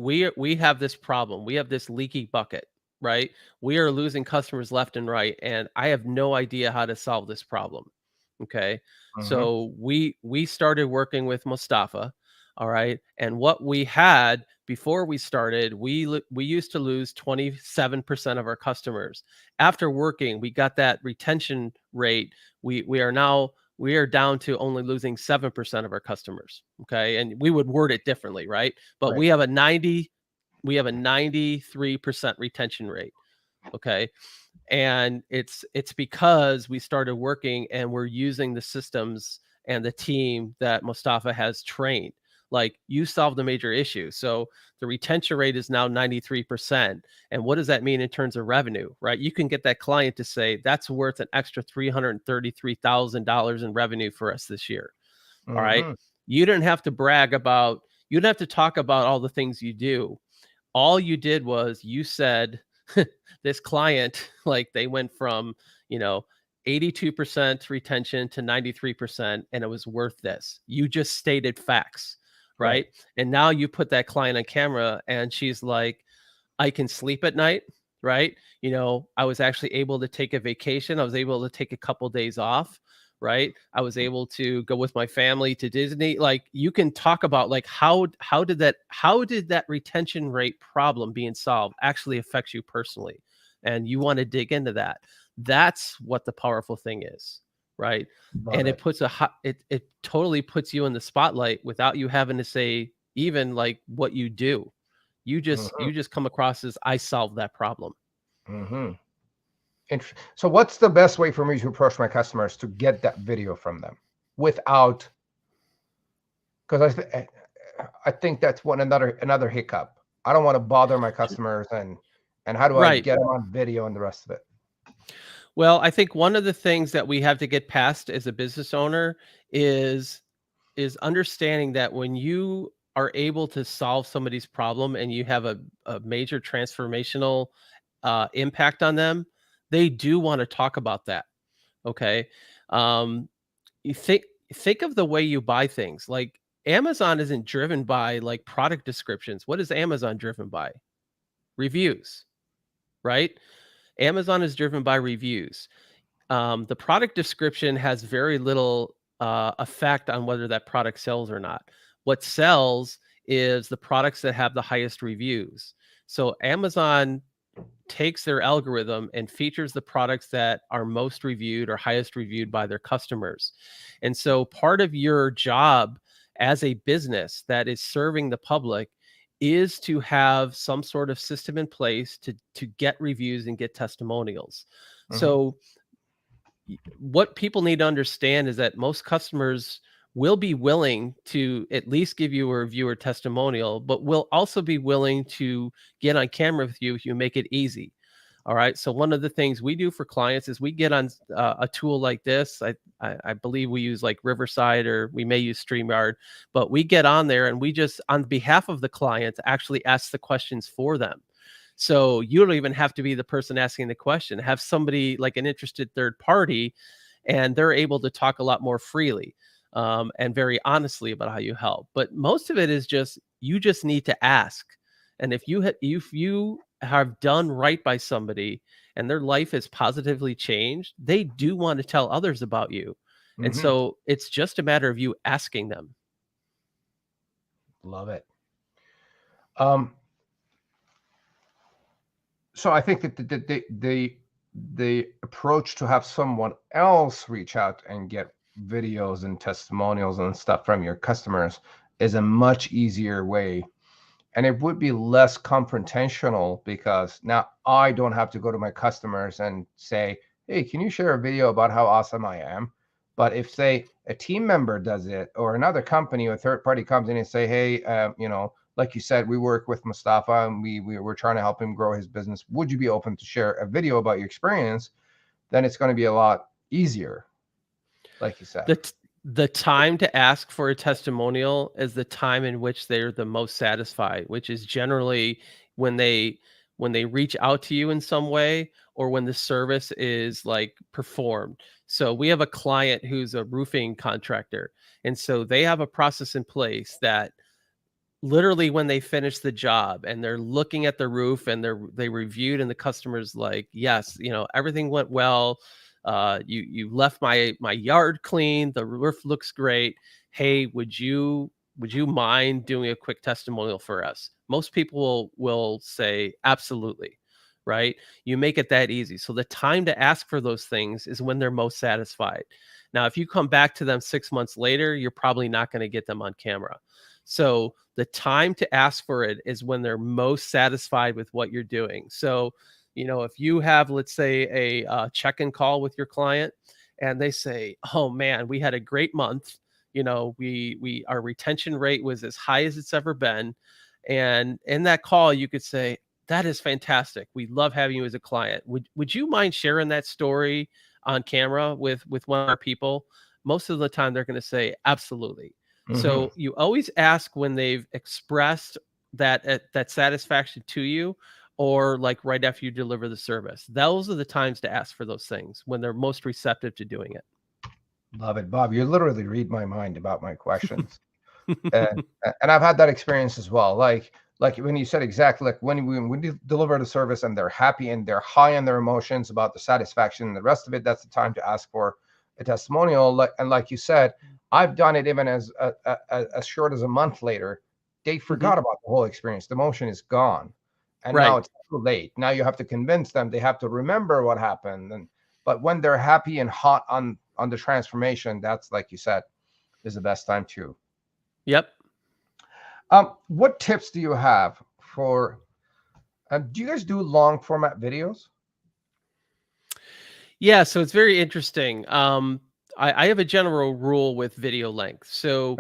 have this problem. We have this leaky bucket, right? We are losing customers left and right, and I have no idea how to solve this problem. Okay. Mhm. So we started working with Mostafa. All right. And what we had before we started, we used to lose 27% of our customers. After working, we got that retention rate. We are down to only losing 7% of our customers. Okay. And we would word it differently, right? But Right. we have a 93% retention rate. Okay. And it's because we started working and we're using the systems and the team that Mostafa has trained. Like, you solved a major issue. So the retention rate is now 93%. And what does that mean in terms of revenue, right? You can get that client to say that's worth an extra $333,000 in revenue for us this year. All right. Mhm. You didn't have to you didn't have to talk about all the things you do. All you did was you said, this client, like, they went from, 82% retention to 93%, and it was worth this. You just stated facts, right? Right. And now you put that client on camera and she's like, I can sleep at night, right? I was actually able to take a vacation. I was able to take a couple days off, right? I was able to go with my family to Disney. Like, you can talk about, like, how did that retention rate problem being solved actually affects you personally, and you want to dig into that. That's what the powerful thing is, right? Love And it. it totally puts you in the spotlight without you having to say even like what you do. Mhm. You just come across as, I solved that problem. Mhm. So what's the best way for me to approach my customers to get that video from them without, because I think that's another hiccup. I don't want to bother my customers, and how do I Right. get them on video and the rest of it? Well, I think one of the things that we have to get past as a business owner is understanding that when you are able to solve somebody's problem and you have a major transformational impact on them, they do want to talk about that. Okay. Um, you think of the way you buy things. Like, Amazon isn't driven by like product descriptions. What is Amazon driven by? Reviews, right? Amazon is driven by reviews. The product description has very little effect on whether that product sells or not. What sells is the products that have the highest reviews. So Amazon takes their algorithm and features the products that are most reviewed or highest reviewed by their customers. And so part of your job as a business that is serving the public is to have some sort of system in place to get reviews and get testimonials. Mhm. So what people need to understand is that most customers will be willing to at least give you a review or testimonial, but will also be willing to get on camera with you if you make it easy. All right. So one of the things we do for clients is we get on a tool like this. I believe we use like Riverside, or we may use StreamYard, but we get on there and we just, on behalf of the client, actually ask the questions for them. So you don't even have to be the person asking the question. Have somebody, like an interested third party, and they're able to talk a lot more freely and very honestly about how you help. But most of it is just, you just need to ask. And if you have done right by somebody and their life is positively changed, they do want to tell others about you. And Hmm. so it's just a matter of you asking them. Love it. Um, so I think that the approach to have someone else reach out and get videos and testimonials and stuff from your customers is a much easier way, and it would be less confrontational because now I don't have to go to my customers and say, hey, can you share a video about how awesome I am? But if, say, a team member does it, or another company or third party comes in and say, hey, like you said, we work with Mostafa and we're trying to help him grow his business, would you be open to share a video about your experience? Then it's going to be a lot easier, like you said. The time to ask for a testimonial is the time in which they're the most satisfied, which is generally when they reach out to you in some way, or when the service is like performed. So we have a client who's a roofing contractor, and so they have a process in place that literally when they finish the job and they're looking at the roof and they reviewed and the customer's like, yes, everything went well, you left my yard clean, the roof looks great, hey, would you mind doing a quick testimonial for us? Most people will say absolutely. Right? You make it that easy, so the time to ask for those things is when they're most satisfied. Now if you come back to them 6 months later, you're probably not going to get them on camera. So the time to ask for it is when they're most satisfied with what you're doing. So, if you have, let's say, a check-in call with your client, and they say, "Oh man, we had a great month. We our retention rate was as high as it's ever been," and in that call, you could say, "That is fantastic. We love having you as a client. Would you mind sharing that story on camera with one of our people?" Most of the time, they're going to say, "Absolutely." Hmm. So you always ask when they've expressed that satisfaction to you, or like right after you deliver the service. Those are the times to ask for those things, when they're most receptive to doing Love it, Bob. You literally read my mind about my questions. it. and and I've had that experience as well. Like when you said exactly, like when we deliver the service and they're happy and they're high on their emotions about the satisfaction and the rest of it, that's the time to ask for a testimonial. Like you said, I've done it even as short as a month later. They Mhm. forgot about the whole experience. The emotion is gone, and now Right. it's too late. Now you have to convince them. They have to remember what happened. And but when they're happy and hot on the transformation, that's, like you said, is the best time too. Yep. What tips do you have for? Do you guys do long format videos? Yeah, so it's very interesting. I have a general rule with video length. So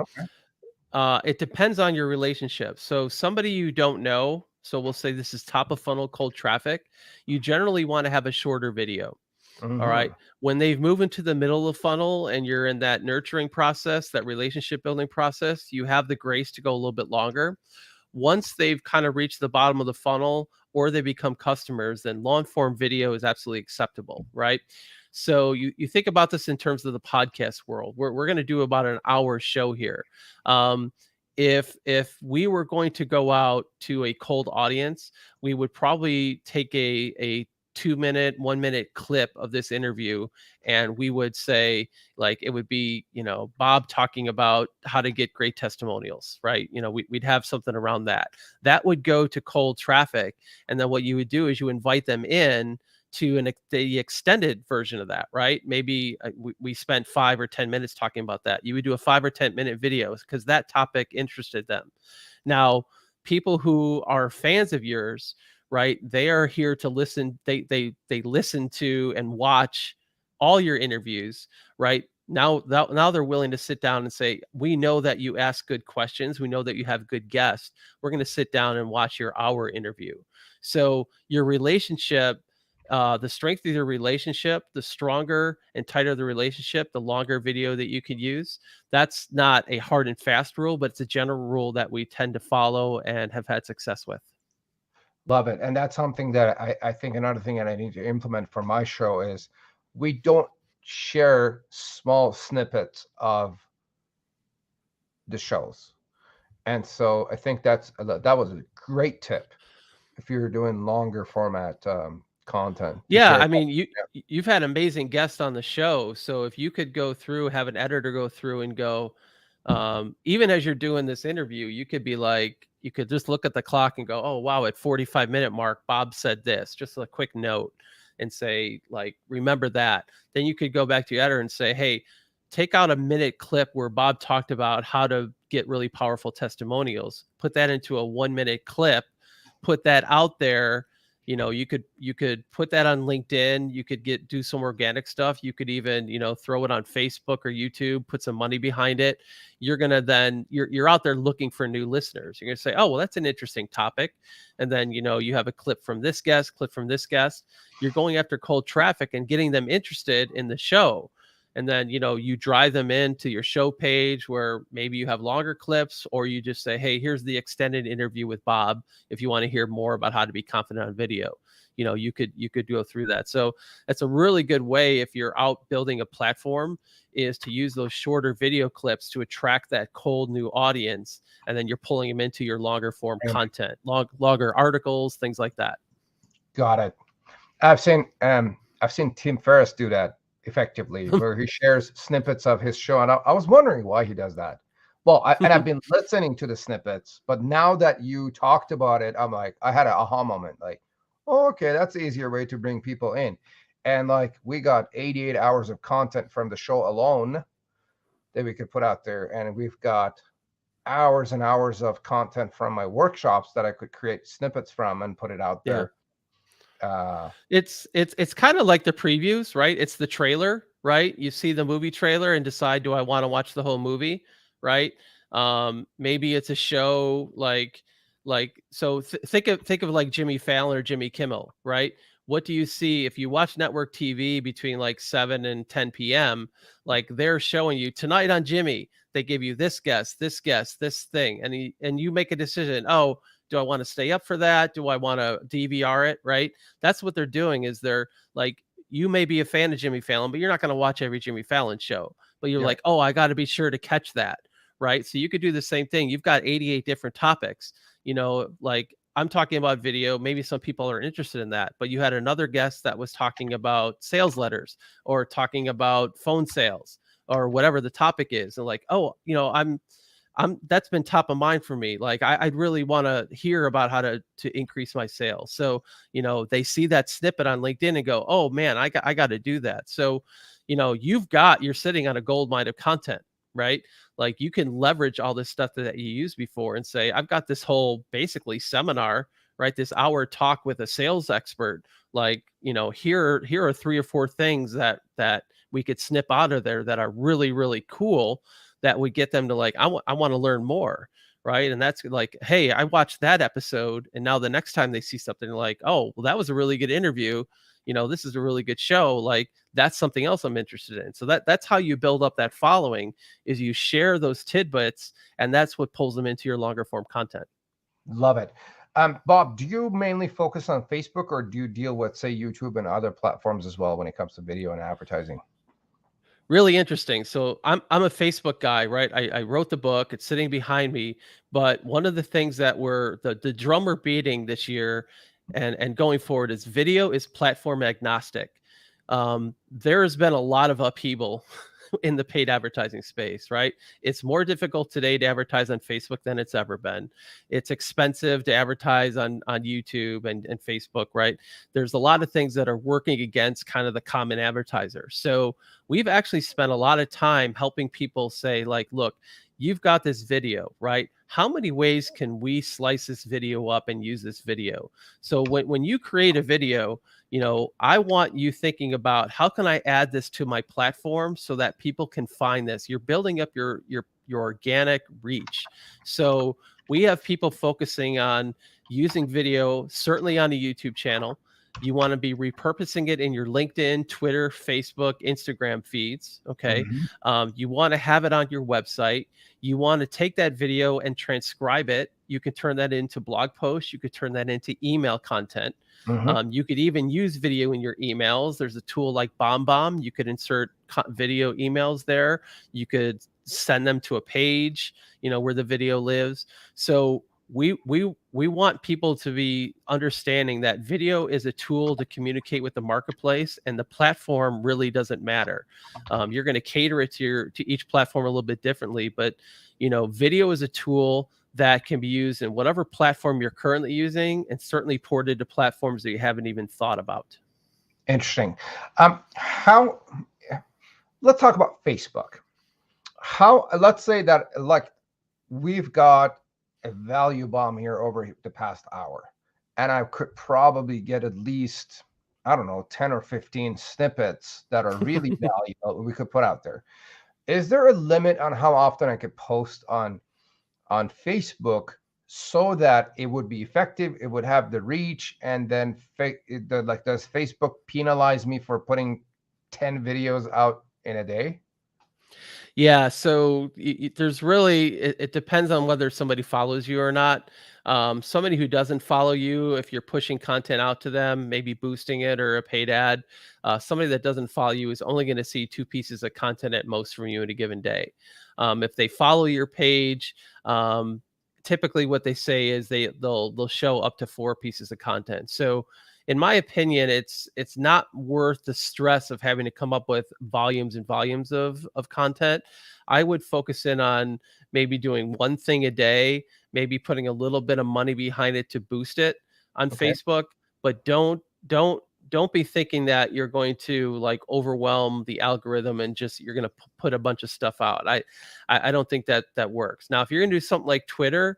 Okay. it depends on your relationship. So somebody you don't know, so we'll say this is top of funnel cold traffic, you generally want to have a shorter video. All right. Hmm. When they've moved into the middle of the funnel and you're in that nurturing process, that relationship building process, you have the grace to go a little bit longer. Once they've kind of reached the bottom of the funnel or they become customers, then long form video is absolutely acceptable, right? So you think about this in terms of the podcast world. We're going to do about an hour show here. Um, if we were going to go out to a cold audience, we would probably take a 2 minute, 1 minute clip of this interview, and we would say, like, it would be, Bob talking about how to get great testimonials, right? We'd have something around that would go to cold traffic. And then what you would do is you invite them in to the extended version of that, right? Maybe we spent 5 or 10 minutes talking about that. You would do a 5 or 10 minute video because that topic interested them. Now, people who are fans of yours, right? They are here to listen. They listen to and watch all your interviews, right? Now they're willing to sit down and say, we know that you ask good questions. We know that you have good guests. We're going to sit down and watch your hour interview. So your relationship, the strength of your relationship, the stronger and tighter the relationship, the longer video that you can use. That's not a hard and fast rule, but it's a general rule that we tend to follow and have had success with. Love it. And that's something that I think another thing that I need to implement for my show is we don't share small snippets of the shows. And so I think that was a great tip. if you're doing longer format content to Yeah, share. I mean, you've had amazing guests on the show, so if you could go through, have an editor go through and go, even as you're doing this interview, you could be like, you could just look at the clock and go, oh wow, at 45-minute mark, Bob said this, just a quick note, and say like, remember that. Then you could go back to your editor and say, hey, take out a minute clip where Bob talked about how to get really powerful testimonials. Put that into a 1-minute clip, put that out there. You could put that on LinkedIn. You could do some organic stuff. You could even, throw it on Facebook or YouTube, put some money behind it. You're going to then you're out there looking for new listeners. You're going to say, oh, well, that's an interesting topic. And then, you have a clip from this guest, clip from this guest. You're going after cold traffic and getting them interested in the show. And then, you drive them into your show page where maybe you have longer clips, or you just say, hey, here's the extended interview with Bob. If you want to hear more about how to be confident on video, you could go through that. So that's a really good way, if you're out building a platform, is to use those shorter video clips to attract that cold new audience. And then you're pulling them into your longer form content, longer articles, things like that. Got it. I've seen Tim Ferriss do that effectively, where he shares snippets of his show, and I was wondering why he does that. Well, I've been listening to the snippets, but now that you talked about it, I'm like, I had an aha moment, like, oh, okay, that's an easier way to bring people in. And like, we got 88 hours of content from the show alone that we could put out there, and we've got hours and hours of content from my workshops that I could create snippets from and put it out there. It's kind of like the previews, right? It's the trailer, right? You see the movie trailer and decide, do I want to watch the whole movie, right? Maybe it's a show so think of like Jimmy Fallon or Jimmy Kimmel, right? What do you see if you watch network TV between like 7 and 10 p.m.? Like, they're showing you tonight on Jimmy, they give you this guest, this thing, and you make a decision. Oh, do I want to stay up for that? Do I want to DVR it? Right. That's what they're doing. Is they're like, you may be a fan of Jimmy Fallon, but you're not going to watch every Jimmy Fallon show. But you're like, oh, I got to be sure to catch that. Right. So you could do the same thing. You've got 88 different topics. Like, I'm talking about video. Maybe some people are interested in that, but you had another guest that was talking about sales letters or talking about phone sales or whatever the topic is. And like, oh, that's been top of mind for me. Like, I'd really want to hear about how to increase my sales. So, they see that snippet on LinkedIn and go, oh man, I got to do that. So, you're sitting on a gold mine of content, right? Like, you can leverage all this stuff that you used before and say, I've got this whole basically seminar, right? This hour talk with a sales expert. Like, here are 3 or 4 things that we could snip out of there that are really, really cool, that would get them to like, I want to learn more. Right. And that's like, hey, I watched that episode. And now the next time they see something like, oh, well, that was a really good interview. This is a really good show. Like, that's something else I'm interested in. So that's how you build up that following, is you share those tidbits, and that's what pulls them into your longer form content. Love it. Bob, do you mainly focus on Facebook, or do you deal with, say, YouTube and other platforms as well when it comes to video and advertising? Really interesting. So I'm a Facebook guy, right? I wrote the book. It's sitting behind me. But one of the things that we're the drum we're beating this year and going forward is video is platform agnostic. There has been a lot of upheaval in the paid advertising space, right? It's more difficult today to advertise on Facebook than it's ever been. It's expensive to advertise on YouTube and Facebook, right? There's a lot of things that are working against kind of the common advertiser. So we've actually spent a lot of time helping people say, like, look, you've got this video, right? How many ways can we slice this video up and use this video? So when you create a video, I want you thinking about, how can I add this to my platform so that people can find this? You're building up your organic reach. So we have people focusing on using video, certainly on a YouTube channel. You want to be repurposing it in your LinkedIn, Twitter, Facebook, Instagram feeds. Okay. Mm-hmm. You want to have it on your website. You want to take that video and transcribe it. You can turn that into blog posts. You could turn that into email content. Mm-hmm. You could even use video in your emails. There's a tool like BombBomb. You could insert video emails there. You could send them to a page, where the video lives. So we want people to be understanding that video is a tool to communicate with the marketplace, and the platform really doesn't matter. You're going to cater it to each platform a little bit differently, but video is a tool that can be used in whatever platform you're currently using, and certainly ported to platforms that you haven't even thought about. Interesting. Let's talk about Facebook. Let's say that, like, we've got a value bomb here over the past hour, and I could probably get at least, I don't know, 10 or 15 snippets that are really valuable we could put out there. Is there a limit on how often I could post on Facebook so that it would be effective, it would have the reach, and then does Facebook penalize me for putting 10 videos out in a day? Yeah, so there's really, it depends on whether somebody follows you or not. Somebody who doesn't follow you, if you're pushing content out to them, maybe boosting it or a paid ad, somebody that doesn't follow you is only going to see 2 pieces of content at most from you in a given day. If they follow your page, typically what they say is they'll show up to 4 pieces of content. So in my opinion, it's not worth the stress of having to come up with volumes and volumes of content. I would focus in on maybe doing one thing a day, maybe putting a little bit of money behind it to boost it on Okay. Facebook, but don't be thinking that you're going to like overwhelm the algorithm and just you're going to put a bunch of stuff out. I don't think that works. Now, if you're going to do something like Twitter,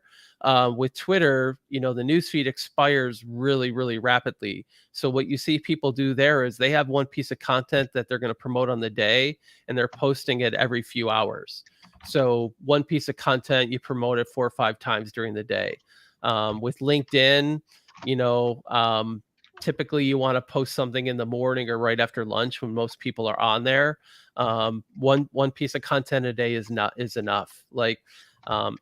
with Twitter, the newsfeed expires really, really rapidly. So what you see people do there is they have one piece of content that they're going to promote on the day, and they're posting it every few hours. So one piece of content, you promote it 4 or 5 times during the day. With LinkedIn, typically you want to post something in the morning or right after lunch when most people are on there. One piece of content a day is enough. Like,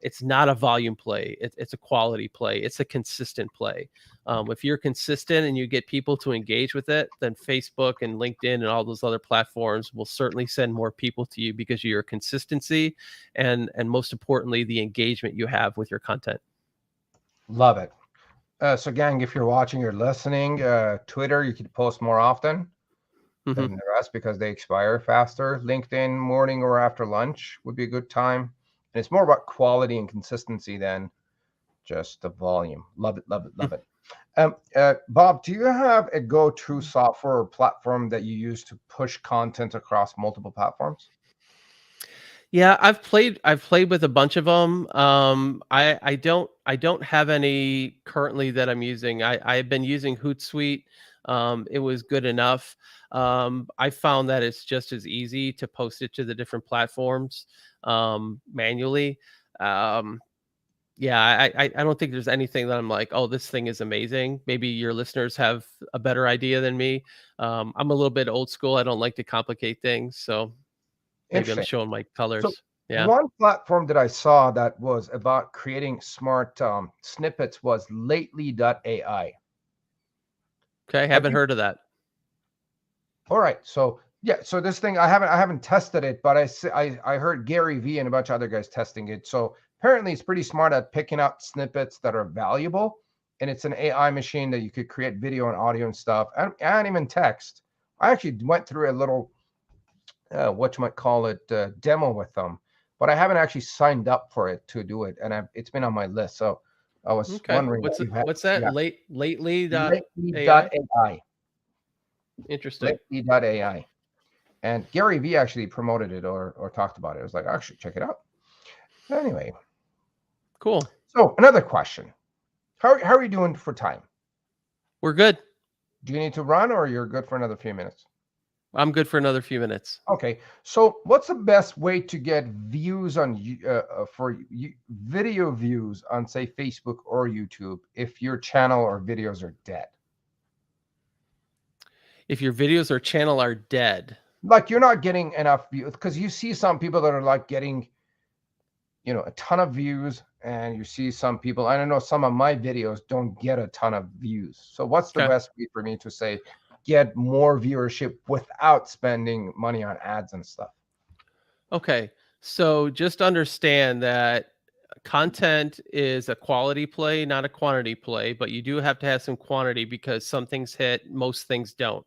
it's not a volume play. It's a quality play. It's a consistent play. If you're consistent and you get people to engage with it, then Facebook and LinkedIn and all those other platforms will certainly send more people to you because of your consistency and most importantly, the engagement you have with your content. Love it. So gang, if you're watching or listening, Twitter, you could post more often than the rest because they expire faster. LinkedIn, morning or after lunch would be a good time. And it's more about quality and consistency than just the volume. Love it, love it, love it. Bob, do you have a go-to software or platform that you use to push content across multiple platforms? Yeah, I've played with a bunch of them. I don't have any currently that I'm using. I've been using Hootsuite. It was good enough. I found that it's just as easy to post it to the different platforms manually. Yeah, I don't think there's anything that I'm like, oh, this thing is amazing. Maybe your listeners have a better idea than me. I'm a little bit old school. I don't like to complicate things, so maybe I'm showing my colors. So Yeah. one platform that I saw that was about creating smart snippets was lately.ai. Okay, haven't heard of that. All right, so yeah, so this thing I haven't tested it, but I heard Gary Vee and a bunch of other guys testing it. So apparently it's pretty smart at picking out snippets that are valuable, and it's an AI machine that you could create video and audio and stuff, and even text. I actually went through a little demo with them, but I haven't actually signed up for it to do it, and it's been on my list. So I was wondering what's that? Yeah. Lately.ai? Lately.ai. Interesting. Lately.ai. And Gary Vee actually promoted it or talked about it. I was like, actually, check it out. Anyway. Cool. So another question. How are you doing for time? We're good. Do you need to run or you're good for another few minutes? I'm good for another few minutes. Okay. So what's the best way to get views on video views on, say, Facebook or YouTube if your channel or videos are dead? If your videos or channel are dead. Like you're not getting enough views, because you see some people that are like getting, a ton of views, and you see some people, I don't know, some of my videos don't get a ton of views. So what's the best way for me to say get more viewership without spending money on ads and stuff? Okay. So just understand that content is a quality play, not a quantity play, but you do have to have some quantity because some things hit, most things don't.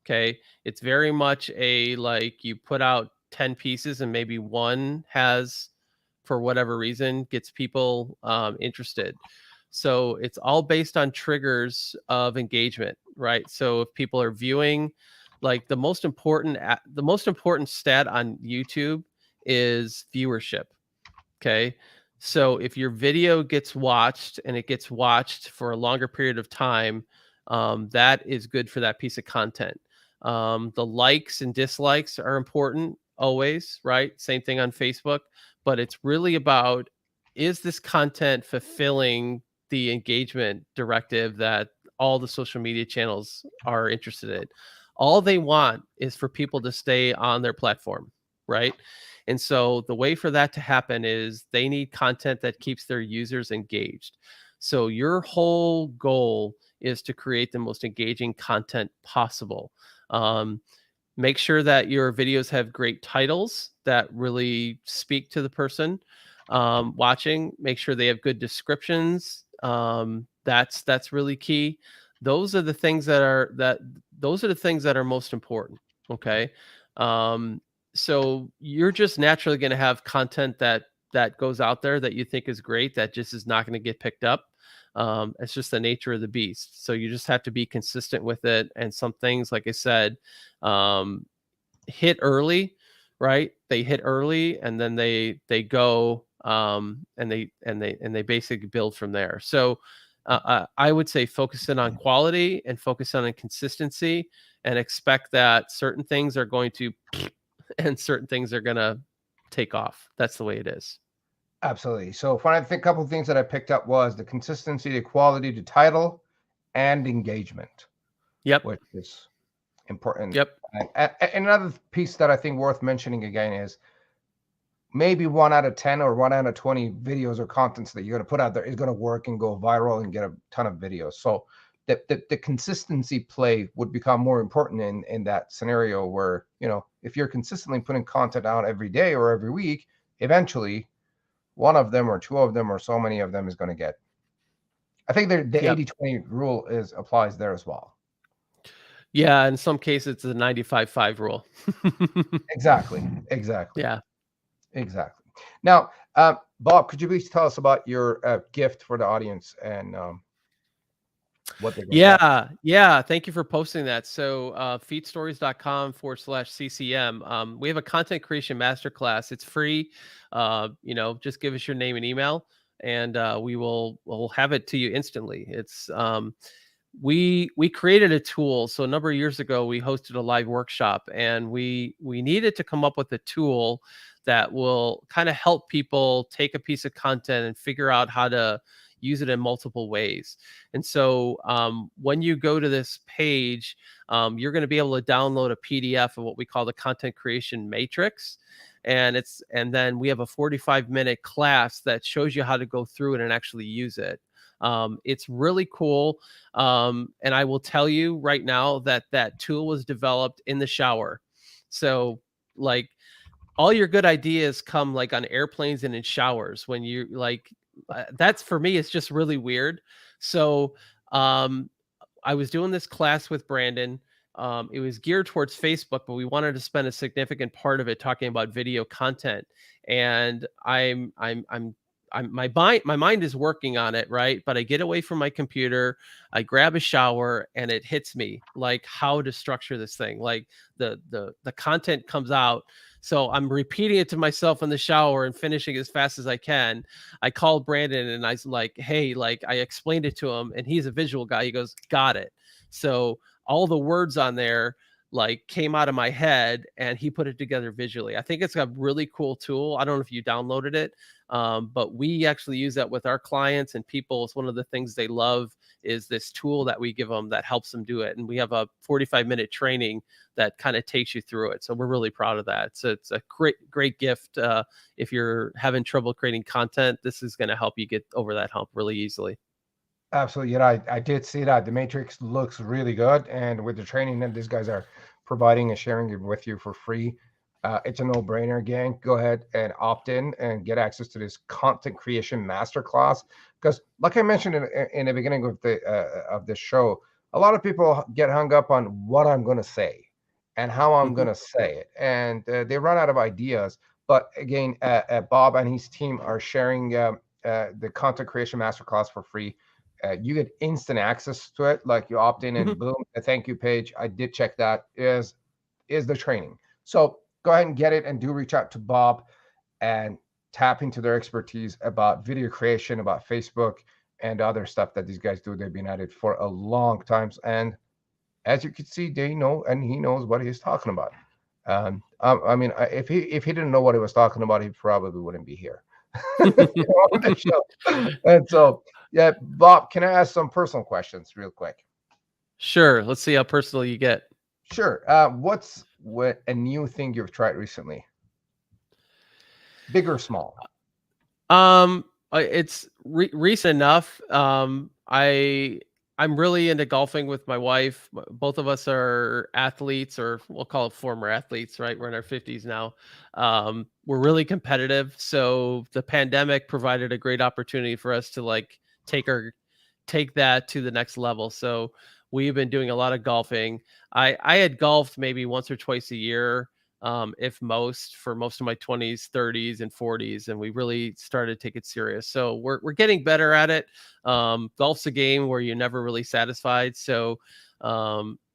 Okay. It's very much a like you put out 10 pieces and maybe one has, for whatever reason, gets people interested. So it's all based on triggers of engagement, right? So if people are viewing, like the most important stat on YouTube is viewership. Okay. So if your video gets watched and it gets watched for a longer period of time, that is good for that piece of content. The likes and dislikes are important always, right? Same thing on Facebook, but it's really about, is this content fulfilling the engagement directive that all the social media channels are interested in? All they want is for people to stay on their platform, right? And so the way for that to happen is they need content that keeps their users engaged. So your whole goal is to create the most engaging content possible. Um, Make sure that your videos have great titles that really speak to the person watching. Make sure they have good descriptions. That's really key. Those are the things that are most important. Okay. Um, so you're just naturally going to have content that goes out there that you think is great that just is not going to get picked up. It's just the nature of the beast. So you just have to be consistent with it. And some things, like I said, um, hit early, right? They hit early, and then they go and they basically build from there. So I would say focus in on quality and focus on consistency, and expect that certain things are going to and certain things are going to take off. That's the way it is. Absolutely. So when I think a couple of things that I picked up was the consistency, the quality, the title, and engagement, Yep. which is important. Yep. And another piece that I think worth mentioning again is maybe 1 out of 10 or 1 out of 20 videos or contents that you're going to put out there is going to work and go viral and get a ton of videos. So the consistency play would become more important in that scenario where, if you're consistently putting content out every day or every week, eventually one of them or two of them or so many of them is going to get. I think the Yep. 80-20 rule applies there as well. Yeah, in some cases it's the 95-5 rule. Exactly. Yeah. Exactly. Now, Bob, could you please tell us about your gift for the audience and what they're going to get? Yeah. Thank you for posting that. So feedstories.com/CCM. We have a content creation masterclass. It's free. Just give us your name and email, and we'll have it to you instantly. It's we created a tool. So a number of years ago, we hosted a live workshop, and we needed to come up with a tool that will kind of help people take a piece of content and figure out how to use it in multiple ways. And so when you go to this page, you're going to be able to download a PDF of what we call the content creation matrix. And then we have a 45-minute class that shows you how to go through it and actually use it. It's really cool. And I will tell you right now that tool was developed in the shower. So like all your good ideas come like on airplanes and in showers when you like, that's for me, it's just really weird. So I was doing this class with Brandon. It was geared towards Facebook, but we wanted to spend a significant part of it talking about video content. And my mind is working on it, right? But I get away from my computer, I grab a shower, and it hits me like how to structure this thing. Like the content comes out. So I'm repeating it to myself in the shower and finishing as fast as I can. I called Brandon and I was like, hey, like I explained it to him, and he's a visual guy. He goes, got it. So all the words on there like came out of my head, and he put it together visually. I think it's a really cool tool. I don't know if you downloaded it, but we actually use that with our clients and people. It's one of the things they love is this tool that we give them that helps them do it. And we have a 45-minute training that kind of takes you through it. So we're really proud of that. So it's a great gift. If you're having trouble creating content, this is going to help you get over that hump really easily. Absolutely. Yeah, I did see that. The Matrix looks really good. And with the training that these guys are providing and sharing it with you for free, It's a no-brainer, gang. Go ahead and opt in and get access to this content creation masterclass. Because, like I mentioned in the beginning of this show, a lot of people get hung up on what I'm going to say and how I'm Mhm. going to say it, and they run out of ideas. But again, Bob and his team are sharing the content creation masterclass for free. You get instant access to it. Like you opt in Mhm. and boom, a thank you page. I did check that. Is the training. So go ahead and get it, and do reach out to Bob and tap into their expertise about video creation, about Facebook, and other stuff that these guys do. They've been at it for a long time. And as you can see, they know, and he knows what he's talking about. I mean, if he didn't know what he was talking about, he probably wouldn't be here on the show. And so, yeah, Bob, can I ask some personal questions real quick? Sure. Let's see how personal you get. Sure. What's a new thing you've tried recently? Big or small? It's recent enough. I'm really into golfing with my wife. Both of us are athletes, or we'll call it former athletes, right? We're in our 50s now. We're really competitive, so the pandemic provided a great opportunity for us to like take our take that to the next level. So we've been doing a lot of golfing. I had golfed maybe once or twice a year, if most, for most of my 20s, 30s, and 40s, and we really started to take it serious. So we're getting better at it. Golf's a game where you're never really satisfied. So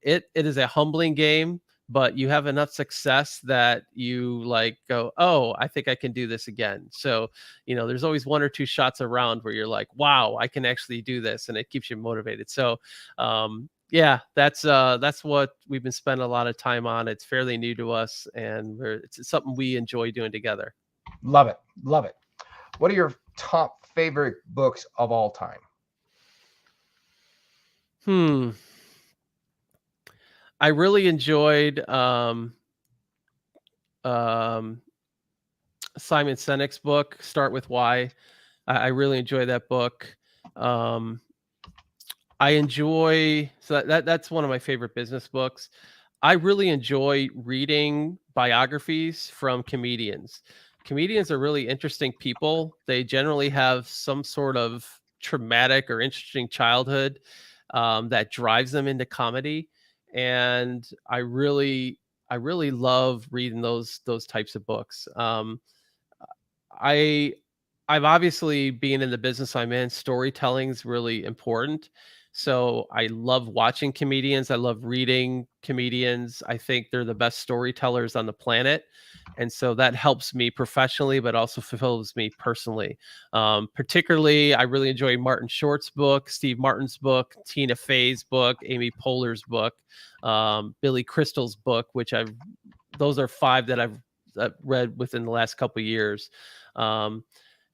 it is a humbling game, but you have enough success that you like go, oh, I think I can do this again. So there's always one or two shots around where you're like, wow, I can actually do this, and it keeps you motivated. So yeah, that's what we've been spending a lot of time on. It's fairly new to us, and it's something we enjoy doing together. Love it. Love it. What are your top favorite books of all time? Hmm. I really enjoyed um, Simon Sinek's book, Start with Why. I really enjoy that book. Um, I enjoy that's one of my favorite business books. I really enjoy reading biographies from comedians. Comedians are really interesting people. They generally have some sort of traumatic or interesting childhood that drives them into comedy, and I really love reading those types of books. I I've obviously being in the business I'm in, storytelling is really important. So I love watching comedians. I love reading comedians. I think they're the best storytellers on the planet. And so that helps me professionally, but also fulfills me personally. Particularly, I really enjoy Martin Short's book, Steve Martin's book, Tina Fey's book, Amy Poehler's book, Billy Crystal's book, those are five that I've read within the last couple of years. Um,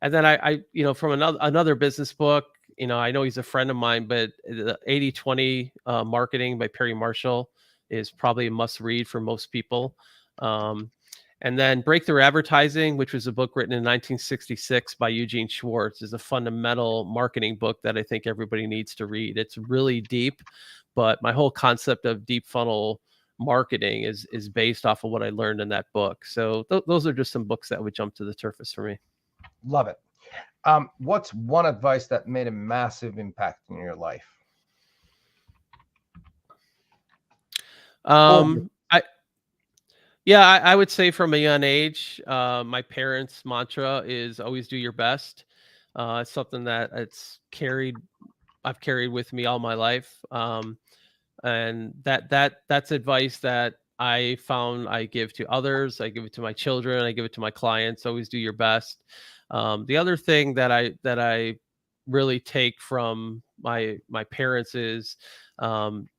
and then from another business book, I know he's a friend of mine, but the 80/20 marketing by Perry Marshall is probably a must read for most people. And then Breakthrough Advertising, which was a book written in 1966 by Eugene Schwartz, is a fundamental marketing book that I think everybody needs to read. It's really deep, but my whole concept of deep funnel marketing is based off of what I learned in that book. So those are just some books that would jump to the surface for me. Love it. What's one advice that made a massive impact in your life? Um, I Yeah, I would say from a young age, my parents' mantra is always do your best. It's something that I've carried with me all my life. And that's advice that I found I give to others. I give it to my children. I give it to my clients. Always do your best. The other thing that I really take from my parents is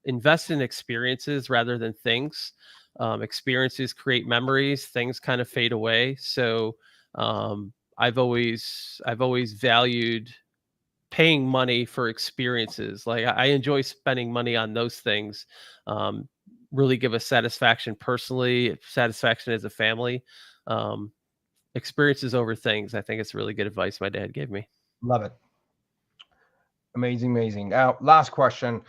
invest in experiences rather than things. Experiences create memories. Things kind of fade away. So I've always valued paying money for experiences. Like I enjoy spending money on those things. Um, Really give us satisfaction personally, satisfaction as a family. Um, Experiences over things. I think it's really good advice my dad gave me. Love it. Amazing, amazing. Last question.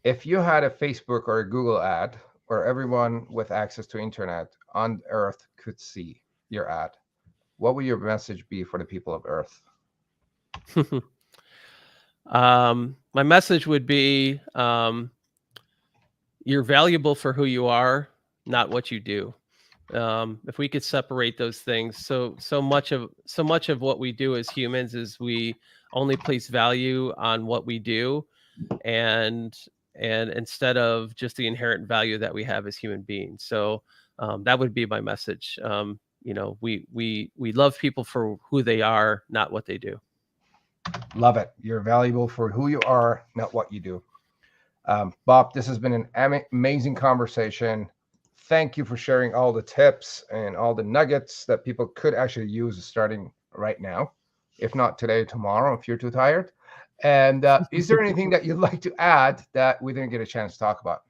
If you had a Facebook or a Google ad where everyone with access to internet on Earth could see your ad, what would your message be for the people of Earth? My message would be, you're valuable for who you are, not what you do. If we could separate those things, so much of what we do as humans is we only place value on what we do, and instead of just the inherent value that we have as human beings. So that would be my message. We love people for who they are, not what they do. Love it. You're valuable for who you are, not what you do. Bob, this has been an amazing conversation. Thank you for sharing all the tips and all the nuggets that people could actually use starting right now, if not today, tomorrow, if you're too tired. And is there anything that you'd like to add that we didn't get a chance to talk about?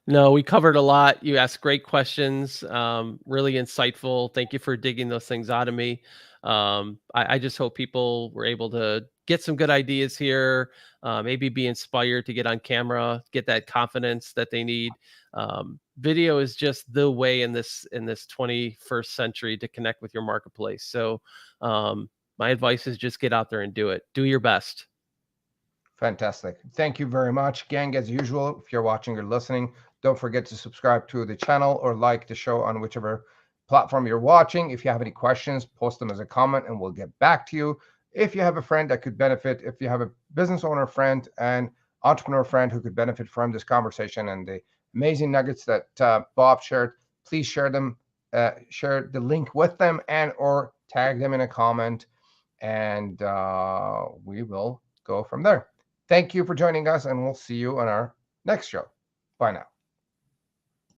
No, we covered a lot. You asked great questions, really insightful. Thank you for digging those things out of me. I just hope people were able to get some good ideas here, maybe be inspired to get on camera, get that confidence that they need. Video is just the way in this 21st century to connect with your marketplace. So my advice is just get out there and do it. Do your best. Fantastic. Thank you very much. Gang, as usual, if you're watching or listening, don't forget to subscribe to the channel or like the show on whichever platform you're watching. If you have any questions, post them as a comment and we'll get back to you. If you have a friend that could benefit, if you have a business owner friend and entrepreneur friend who could benefit from this conversation and the amazing nuggets that Bob shared, please share them, share the link with them and or tag them in a comment, and we will go from there. Thank you for joining us, and we'll see you on our next show. Bye now.